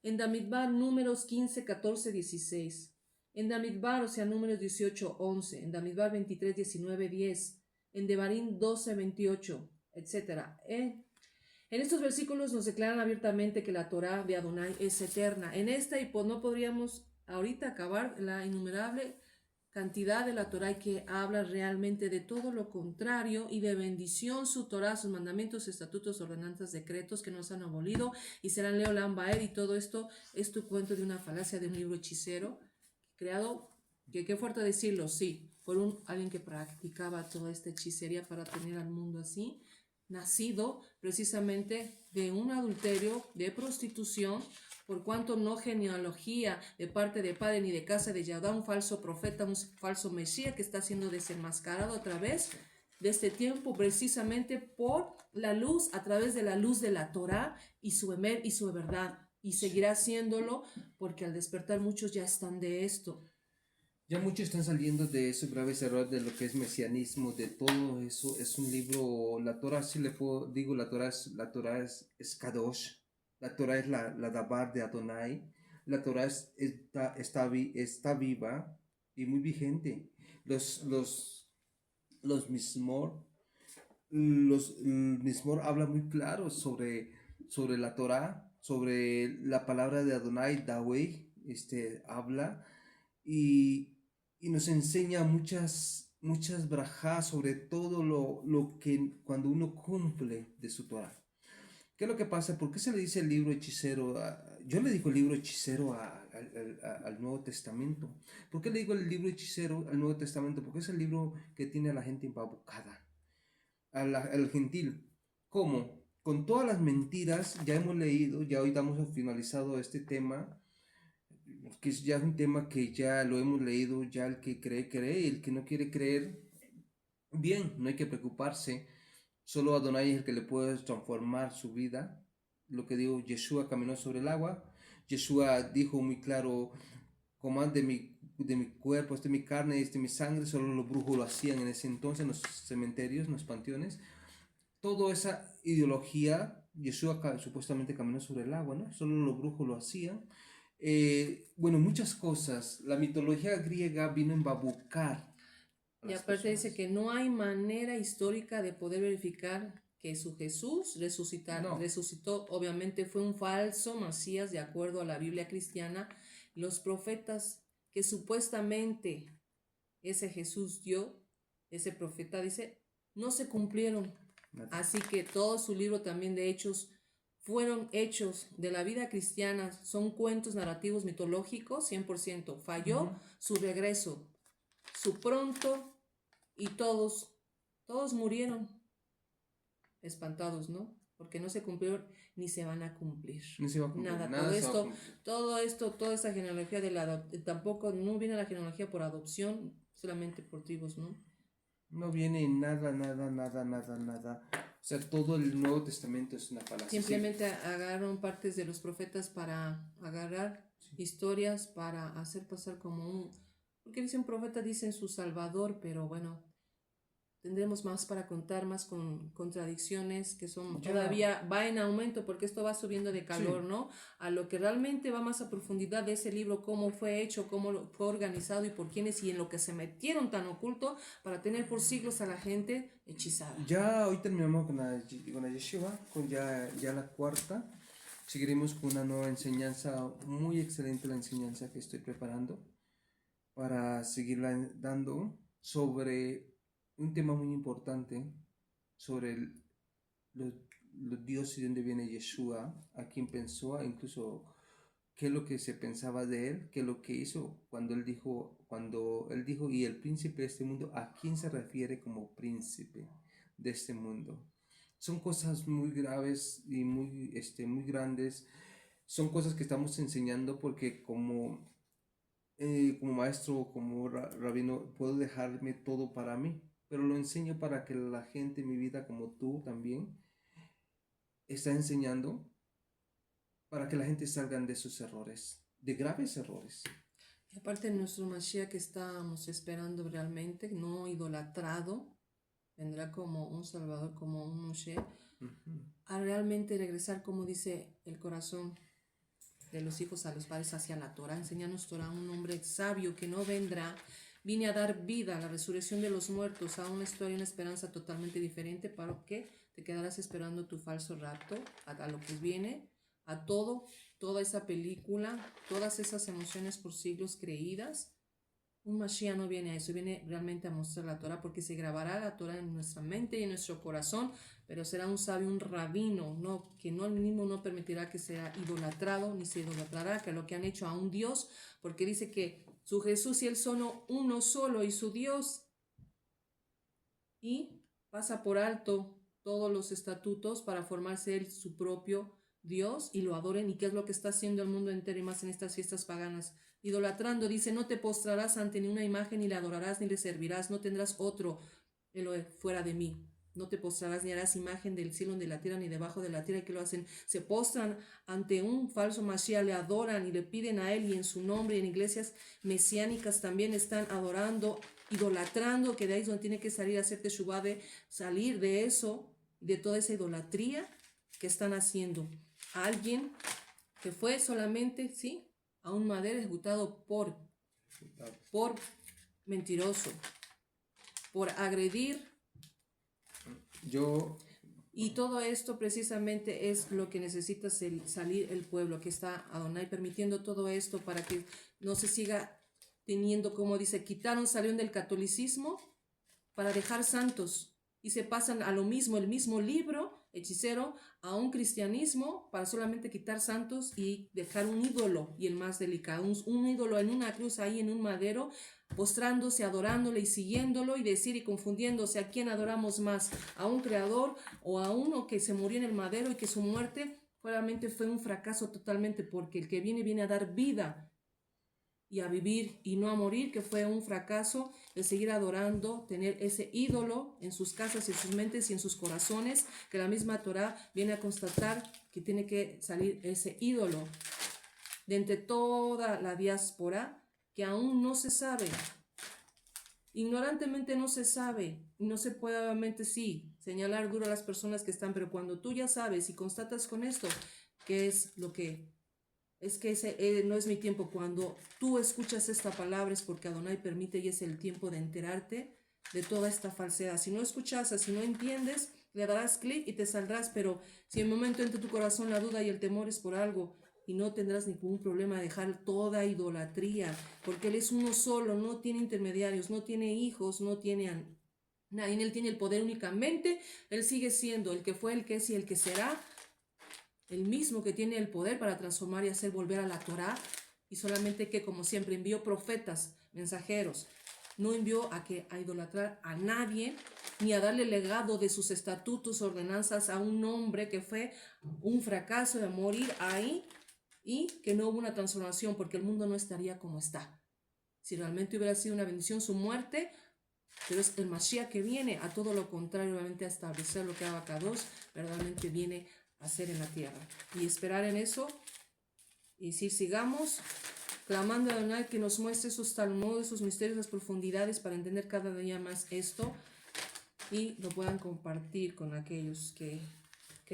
en Damidbar Números 15:14-16, en Damidbar, o sea, Números 18:11, en Damidbar 23:19-10, en Devarim 12:28, etc. En estos versículos nos declaran abiertamente que la Torá de Adonai es eterna. En esta, y pues no podríamos ahorita acabar la innumerable cantidad de la Torá que habla realmente de todo lo contrario y de bendición su Torá, sus mandamientos, estatutos, ordenanzas, decretos que nos han abolido y serán Leolam Baer, y todo esto es tu cuento de una falacia de un libro hechicero creado, que qué fuerte decirlo, sí, por alguien que practicaba toda esta hechicería para tener al mundo así, nacido precisamente de un adulterio, de prostitución, por cuanto no genealogía de parte de padre ni de casa de Yahudá, un falso profeta, un falso mesías que está siendo desenmascarado a través de este tiempo, precisamente por la luz, a través de la luz de la Torá y su verdad, y seguirá haciéndolo porque al despertar muchos ya están de esto. Ya muchos están saliendo de esos graves errores de lo que es mesianismo, de todo eso. Es un libro, la Torah, sí le puedo, digo, la Torah es Kadosh, la Torah es la Dabar de Adonai, la Torah está viva y muy vigente. Los Mismor habla muy claro sobre la Torah, sobre la palabra de Adonai, Dawei, habla y nos enseña muchas brajás sobre todo lo que cuando uno cumple de su Torah. ¿Qué es lo que pasa? ¿Por qué se le dice el libro hechicero? Yo le digo el libro hechicero al Nuevo Testamento. ¿Por qué le digo el libro hechicero al Nuevo Testamento? Porque es el libro que tiene a la gente embabucada, al gentil. ¿Cómo? Con todas las mentiras, ya hemos leído, ya hoy damos finalizado este tema, que es ya un tema que ya lo hemos leído, ya el que cree, cree, y el que no quiere creer, bien, no hay que preocuparse, solo Adonai es el que le puede transformar su vida. Lo que digo, Yeshua caminó sobre el agua, Yeshua dijo muy claro, comad de mi cuerpo, de mi carne, de mi sangre, solo los brujos lo hacían en ese entonces, en los cementerios, en los panteones. Toda esa ideología, Yeshua supuestamente caminó sobre el agua, ¿no? Solo los brujos lo hacían. Bueno, muchas cosas. La mitología griega vino a embabucar. Y aparte dice que no hay manera histórica de poder verificar que su Jesús resucitó. Obviamente fue un falso Mesías de acuerdo a la Biblia cristiana. Los profetas que supuestamente ese Jesús dio ese profeta dice, no se cumplieron. Nada. Así que todo su libro también de hechos fueron hechos de la vida cristiana, son cuentos narrativos mitológicos, 100%. Falló su regreso, su pronto, y todos murieron espantados, ¿no? Porque no se cumplieron ni se van a cumplir. Ni se va a cumplir. Nada, Nada se va a cumplir. todo esto, toda esa genealogía tampoco no viene la genealogía por adopción, solamente por tribus, ¿no? No viene nada. O sea, todo el Nuevo Testamento es una falacia. Simplemente agarraron partes de los profetas para agarrar historias, para hacer pasar como un... Porque dicen profeta, dicen su salvador, pero bueno, tendremos más para contar, más con contradicciones que son todavía va en aumento porque esto va subiendo de calor, ¿no? A lo que realmente va más a profundidad de ese libro, cómo fue hecho, cómo fue organizado y por quiénes y en lo que se metieron tan oculto para tener por siglos a la gente hechizada. Ya hoy terminamos con la Yeshiva, con ya la cuarta. Seguiremos con una nueva enseñanza, muy excelente la enseñanza que estoy preparando para seguirla dando sobre un tema muy importante, sobre los dioses y dónde viene Yeshua, a quién pensó, incluso qué es lo que se pensaba de él, qué es lo que hizo cuando él dijo, y el príncipe de este mundo, ¿a quién se refiere como príncipe de este mundo? Son cosas muy graves y muy grandes. Son cosas que estamos enseñando porque como maestro, como rabino, puedo dejarme todo para mí, pero lo enseño para que la gente en mi vida, como tú también, está enseñando para que la gente salgan de sus errores, de graves errores. Y aparte nuestro Mashiach que estábamos esperando realmente, no idolatrado, vendrá como un Salvador, como un Moshe, a realmente regresar, como dice el corazón de los hijos a los padres hacia la Torah. Enséñanos Torah, un hombre sabio que no vendrá. Vine a dar vida a la resurrección de los muertos, a una historia, una esperanza totalmente diferente, para que te quedarás esperando tu falso rapto, a lo que viene, a toda esa película, todas esas emociones por siglos creídas. Un Mashiach no viene a eso, viene realmente a mostrar la Torah, porque se grabará la Torah en nuestra mente y en nuestro corazón, pero será un sabio, un rabino, no, que no, el mismo no permitirá que sea idolatrado, ni se idolatrará que lo que han hecho a un Dios, porque dice que su Jesús y él son uno solo y su Dios, y pasa por alto todos los estatutos para formarse él su propio Dios y lo adoren. ¿Y qué es lo que está haciendo el mundo entero y más en estas fiestas paganas? Idolatrando, dice, no te postrarás ante ni una imagen, ni le adorarás, ni le servirás, no tendrás otro Elohe fuera de mí. No te postrarás ni harás imagen del cielo, ni de la tierra, ni debajo de la tierra. ¿Y que lo hacen? Se postran ante un falso Mashiach, le adoran y le piden a él, y en su nombre, y en iglesias mesiánicas también están adorando, idolatrando, que de ahí es donde tiene que salir a hacer teshuvá, de salir de eso, de toda esa idolatría que están haciendo. A alguien que fue solamente, sí, a un madero ejecutado por mentiroso, por agredir. Y todo esto precisamente es lo que necesita salir el pueblo, que está Adonai permitiendo todo esto para que no se siga teniendo, como dice, salieron del catolicismo para dejar santos y se pasan a lo mismo, el mismo libro hechicero, a un cristianismo para solamente quitar santos y dejar un ídolo, y el más delicado, un ídolo en una cruz ahí en un madero, postrándose, adorándole y siguiéndolo, y decir y confundiéndose a quién adoramos más, a un creador o a uno que se murió en el madero y que su muerte realmente fue un fracaso totalmente, porque el que viene a dar vida y a vivir y no a morir, que fue un fracaso de seguir adorando, tener ese ídolo en sus casas, en sus mentes y en sus corazones, que la misma Torah viene a constatar que tiene que salir ese ídolo de entre toda la diáspora, que aún no se sabe, ignorantemente no se sabe, y no se puede obviamente sí señalar duro a las personas que están, pero cuando tú ya sabes y constatas con esto, ¿qué es lo que es que ese no es mi tiempo? Cuando tú escuchas esta palabra es porque Adonai permite, y es el tiempo de enterarte de toda esta falsedad. Si no escuchas, si no entiendes, le darás clic y te saldrás, pero si en el momento entre tu corazón la duda y el temor es por algo, y no tendrás ningún problema de dejar toda idolatría, porque Él es uno solo, no tiene intermediarios, no tiene hijos, no tiene Nadie en él tiene el poder únicamente. Él sigue siendo el que fue, el que es y el que será. El mismo que tiene el poder para transformar y hacer volver a la Torá. Y solamente que, como siempre, envió profetas, mensajeros. No envió a idolatrar a nadie, ni a darle legado de sus estatutos, ordenanzas a un hombre que fue un fracaso de morir ahí y que no hubo una transformación, porque el mundo no estaría como está. Si realmente hubiera sido una bendición su muerte, pero es el Mashiach que viene a todo lo contrario, obviamente a establecer lo que Abacados verdaderamente viene a hacer en la tierra. Y esperar en eso y decir, sigamos clamando a Adonai que nos muestre sus talmud, sus misterios, las profundidades para entender cada día más esto y lo puedan compartir con aquellos que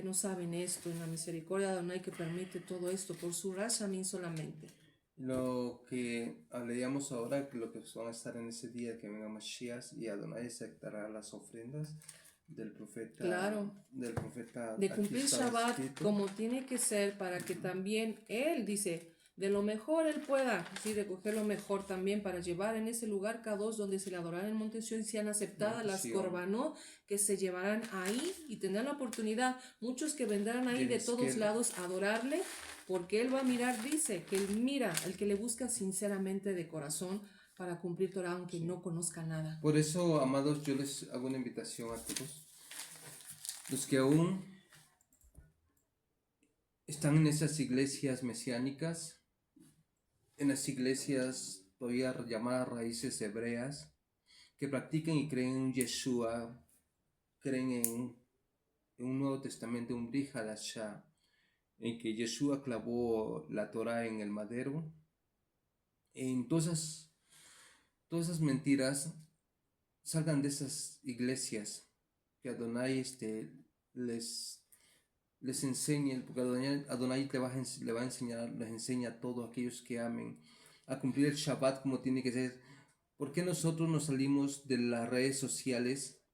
no saben esto, en la misericordia de Adonai que permite todo esto por su raza a mí solamente. Lo que leíamos ahora, que lo que van a estar en ese día que venga Mashiach y Adonai aceptará las ofrendas del profeta. Claro, del profeta de cumplir Shabbat escrito, como tiene que ser para que también él, dice, de lo mejor él pueda, sí, recoger lo mejor también para llevar en ese lugar K2 donde se le adorarán en Monte Sion y sean aceptadas las korbanot que se llevarán ahí y tendrán la oportunidad, muchos que vendrán ahí de todos lados a adorarle, porque él va a mirar, dice, que él mira al que le busca sinceramente de corazón para cumplir Torah aunque no conozca nada. Por eso, amados, yo les hago una invitación a todos los que aún están en esas iglesias mesiánicas, en las iglesias todavía llamadas raíces hebreas, que practiquen y creen en Yeshua, creen en un Nuevo Testamento, un Brit Hadashah, en que Yeshua clavó la Torah en el madero, en todas esas mentiras, salgan de esas iglesias, que Adonai les enseñe, porque Adonai le va a enseñar, les enseña a todos aquellos que amen a cumplir el Shabbat como tiene que ser. ¿Por qué nosotros nos salimos de las redes sociales?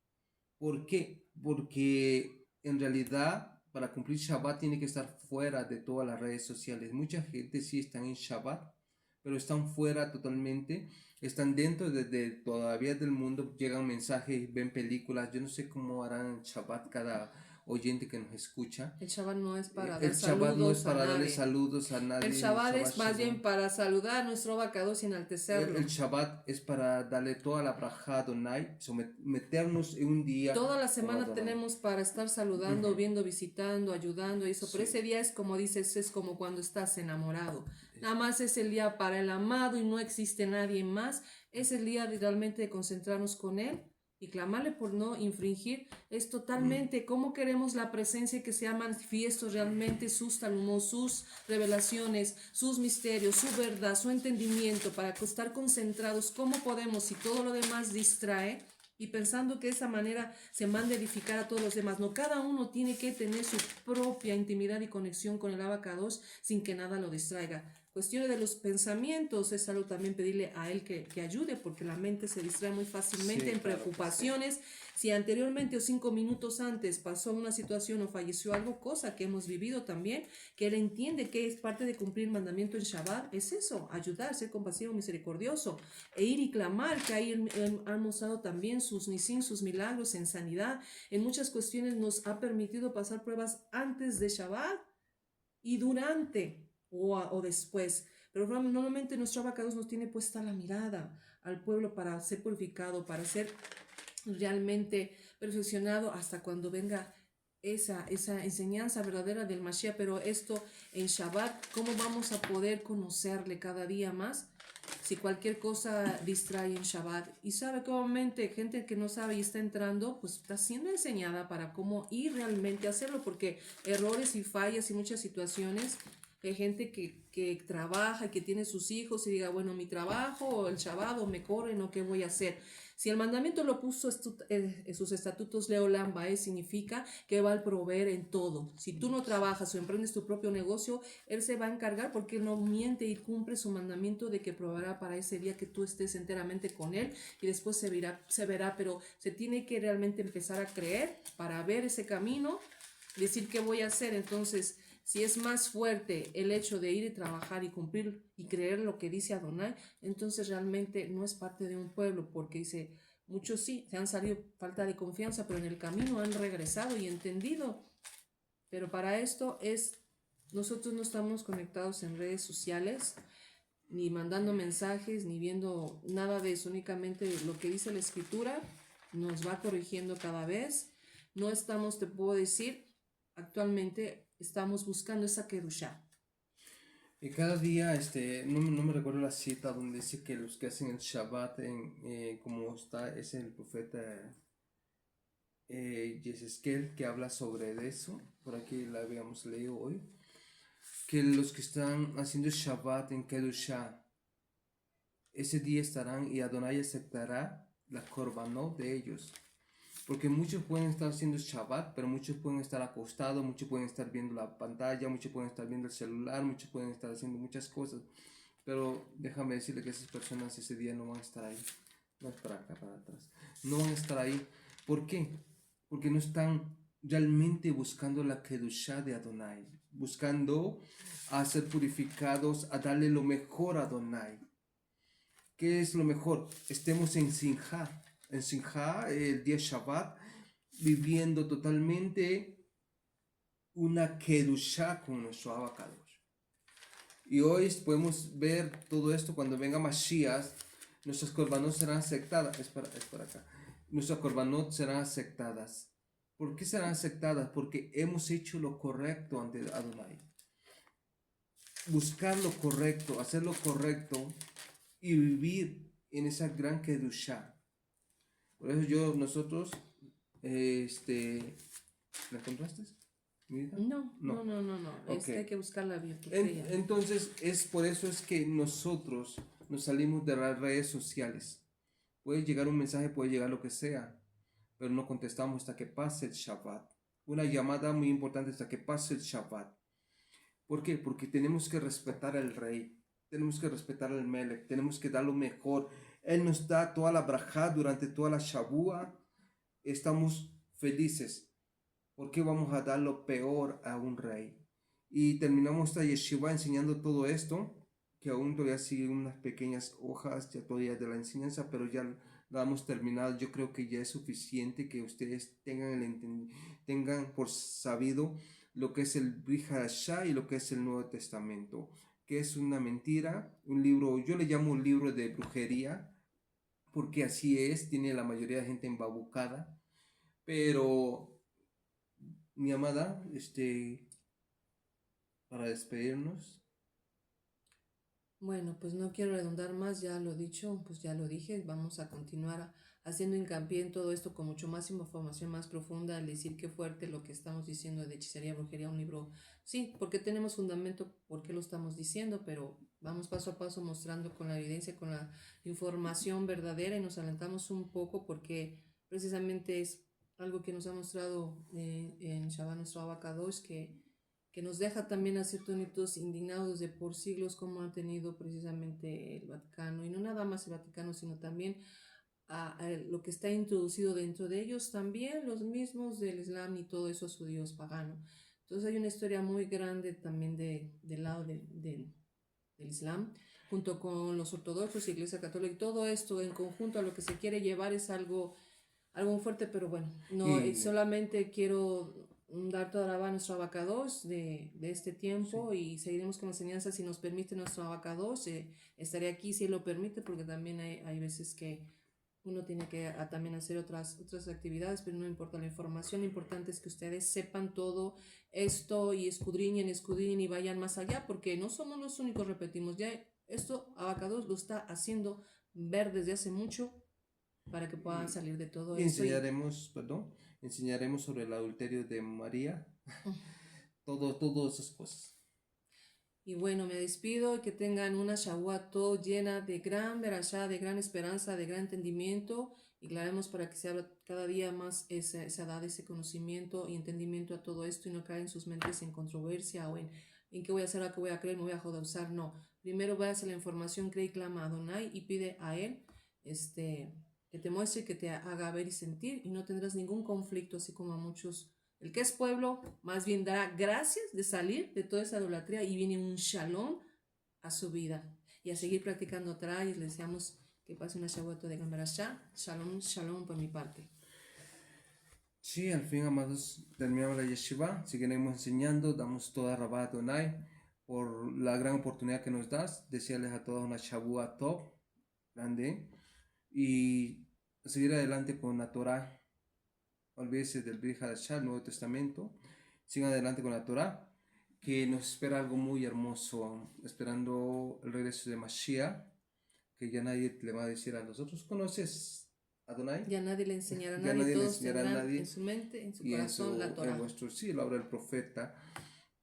¿Por qué? Porque en realidad para cumplir Shabbat tiene que estar fuera de todas las redes sociales. Mucha gente sí está en Shabbat, pero están fuera totalmente, están dentro de todavía del mundo, llegan mensajes, ven películas. Yo no sé cómo harán Shabbat cada oyente que nos escucha. El Shabbat no es para El dar Shabbat no es saludos a para darle nadie. saludos a nadie. El Shabbat es más bien para saludar a nuestro Abacados y enaltecerlo. El Shabbat es para darle toda la braja a Adonai, meternos en un día. Toda la semana tenemos para estar saludando, viendo, visitando, ayudando, eso. Pero ese día es como dices, es como cuando estás enamorado. Nada más es el día para el amado y no existe nadie más. Es el día de realmente concentrarnos con él y clamarle por no infringir. Es totalmente cómo queremos la presencia que sea manifiesto realmente sus talmud, sus revelaciones, sus misterios, su verdad, su entendimiento, para estar concentrados. ¿Cómo podemos, si todo lo demás distrae? Y pensando que de esa manera se manda a edificar a todos los demás. No, cada uno tiene que tener su propia intimidad y conexión con el Abacados sin que nada lo distraiga. Cuestiones de los pensamientos es algo también pedirle a él que ayude, porque la mente se distrae muy fácilmente en preocupaciones. Si anteriormente o 5 minutos antes pasó una situación o falleció algo, cosa que hemos vivido también, que él entiende que es parte de cumplir el mandamiento en Shabbat, es eso, ayudar, ser compasivo, misericordioso, e ir y clamar, que ahí él ha mostrado también sus nisim, sus milagros en sanidad. En muchas cuestiones nos ha permitido pasar pruebas antes de Shabbat y durante o después. Pero normalmente nuestro Abacados nos tiene puesta la mirada al pueblo para ser purificado, para ser realmente perfeccionado hasta cuando venga esa enseñanza verdadera del Mashiach. Pero esto en Shabbat, ¿cómo vamos a poder conocerle cada día más? Si cualquier cosa distrae en Shabbat. Y sabe que obviamente gente que no sabe y está entrando, pues está siendo enseñada para cómo ir realmente a hacerlo, porque errores y fallas y muchas situaciones, hay gente que trabaja y que tiene sus hijos y diga, bueno, mi trabajo o el Shabbat o me corren o qué voy a hacer. Si el mandamiento lo puso en sus estatutos, Leolam Bae, significa que va a proveer en todo. Si tú no trabajas o emprendes tu propio negocio, él se va a encargar, porque él no miente y cumple su mandamiento de que proveerá para ese día que tú estés enteramente con él, y después se verá, pero se tiene que realmente empezar a creer para ver ese camino, decir qué voy a hacer. Entonces, si es más fuerte el hecho de ir y trabajar y cumplir y creer lo que dice Adonai, entonces realmente no es parte de un pueblo, porque dice, Muchos sí, se han salido falta de confianza, pero en el camino han regresado y entendido. Pero para esto nosotros no estamos conectados en redes sociales, ni mandando mensajes, ni viendo nada de eso, únicamente lo que dice la escritura nos va corrigiendo cada vez. No estamos, te puedo decir, actualmente estamos buscando esa Kedushá. Y cada día, no me recuerdo la cita donde dice que los que hacen el Shabbat, como está, es el profeta Yeseskel que habla sobre eso. Por aquí la habíamos leído hoy. Que los que están haciendo Shabbat en Kedushá, ese día estarán y Adonai aceptará la korbanot de ellos. Porque muchos pueden estar haciendo Shabbat, pero muchos pueden estar acostados, muchos pueden estar viendo la pantalla, muchos pueden estar viendo el celular, muchos pueden estar haciendo muchas cosas. Pero déjame decirle que esas personas ese día no van a estar ahí. No es para acá, para atrás. No van a estar ahí. ¿Por qué? Porque no están realmente buscando la Kedushá de Adonai. Buscando a ser purificados, a darle lo mejor a Adonai. ¿Qué es lo mejor? Estemos en Simjá, el día Shabbat, viviendo totalmente una Kedushá con nuestro Abacados. Y hoy podemos ver todo esto cuando venga Mashiach, nuestras korbanot serán aceptadas. Es para acá. Nuestras korbanot serán aceptadas. ¿Por qué serán aceptadas? Porque hemos hecho lo correcto ante Adonai. Buscar lo correcto, hacer lo correcto y vivir en esa gran Kedushá. Por eso nosotros, ¿la encontraste? No. Okay. Hay que buscarla bien. Entonces, por eso es que nosotros nos salimos de las redes sociales. Puede llegar un mensaje, puede llegar lo que sea, pero no contestamos hasta que pase el Shabbat. Una llamada muy importante hasta que pase el Shabbat. ¿Por qué? Porque tenemos que respetar al rey, tenemos que respetar al Melech, tenemos que dar lo mejor. Él nos da toda la brajá durante toda la Shabúa. Estamos felices. ¿Por qué vamos a dar lo peor a un rey? Y terminamos esta yeshiva enseñando todo esto, que aún todavía siguen unas pequeñas hojas ya todavía de la enseñanza, pero ya la hemos terminado. Yo creo que ya es suficiente que ustedes tengan por sabido lo que es el Brit Hadashah y lo que es el Nuevo Testamento, que es una mentira, un libro, yo le llamo un libro de brujería, porque así es, tiene la mayoría de gente embabucada, pero mi amada, para despedirnos. Bueno, pues no quiero redundar más, ya lo dicho, pues ya lo dije, vamos a continuar haciendo hincapié en todo esto con mucho más información más profunda, al decir qué fuerte lo que estamos diciendo de hechicería, brujería, un libro, sí, porque tenemos fundamento, por qué lo estamos diciendo, pero vamos paso a paso mostrando con la evidencia, con la información verdadera y nos alentamos un poco porque precisamente es algo que nos ha mostrado en Shabbat nuestro Abacadosh, que nos deja también a ser tónitos indignados de por siglos como ha tenido precisamente el Vaticano, y no nada más el Vaticano, sino también a lo que está introducido dentro de ellos, también los mismos del Islam y todo eso a su Dios pagano. Entonces hay una historia muy grande también del lado del Islam, junto con los ortodoxos, Iglesia Católica, y todo esto en conjunto a lo que se quiere llevar es algo muy fuerte, pero bueno, no, solamente quiero dar toda la a nuestro abacados de este tiempo, sí. Y seguiremos con la enseñanza si nos permite nuestro abacados. Estaré aquí si él lo permite, porque también hay veces que uno tiene que también hacer otras actividades, pero no importa la información, lo importante es que ustedes sepan todo esto y escudriñen y vayan más allá, porque no somos los únicos, repetimos, ya esto Abacados lo está haciendo ver desde hace mucho para que puedan salir de todo esto. Enseñaremos sobre el adulterio de María, todas esas cosas. Y bueno, me despido, que tengan una Shavuot llena de gran verashá, de gran esperanza, de gran entendimiento, y claremos para que se abra cada día más esa edad, ese conocimiento y entendimiento a todo esto, y no caer en sus mentes en controversia o en qué voy a hacer, a qué voy a creer, me voy a usar. No, primero vayas a la información, cree y clama a Adonai y pide a él que te muestre, que te haga ver y sentir, y no tendrás ningún conflicto, así como a muchos. El que es pueblo más bien dará gracias de salir de toda esa idolatría y viene un shalom a su vida y a seguir practicando Torah, y les deseamos que pase una Shavuot de Gambarashá. Shalom, shalom por mi parte. Sí, al fin, amados, terminamos la yeshiva, seguiremos enseñando, damos toda Rabá Adonai por la gran oportunidad que nos das, desearles a todos una Shavua top, grande, y seguir adelante con la Torah. Olvídese del Brit Hadashah, el Nuevo Testamento, sigan adelante con la Torah, que nos espera algo muy hermoso, esperando el regreso de Mashiach, que ya nadie le va a decir a los otros, ¿conoces Adonai? Ya nadie le enseñará a Ya nadie, nadie le todos enseñará a tendrán nadie en su mente, en su y corazón la Torah. en vuestro sí, la obra del profeta,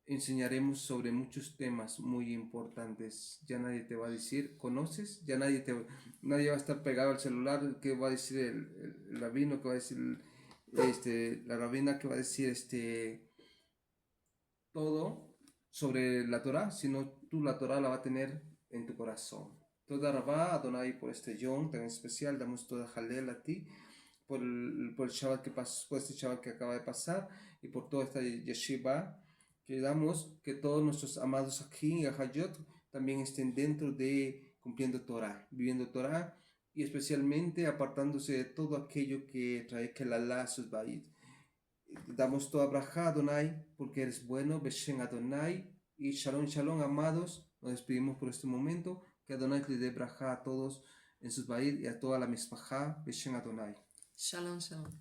enseñaremos sobre muchos temas muy importantes. Ya nadie te va a decir, ¿conoces? Ya nadie va a estar pegado al celular, que va a decir el rabino, que va a decir la rabina, que va a decir todo sobre la Torah, sino tú la Torah la va a tener en tu corazón. Toda Rabá, Adonai, por este Yom tan especial, damos toda Jalel a ti, por el Shabbat que pasó, por este Shabbat que acaba de pasar, y por toda esta yeshiva, que damos que todos nuestros amados aquí, Hayot, también estén dentro de cumpliendo Torah, viviendo Torah, y especialmente apartándose de todo aquello que trae que la Allah sus ba'id. Damos toda braja Adonai, porque eres bueno, Beshen Adonai, y Shalom, Shalom, amados, nos despedimos por este momento, que Adonai le dé braja a todos en sus ba'id y a toda la misbajá, Beshen Adonai. Shalom, shalom.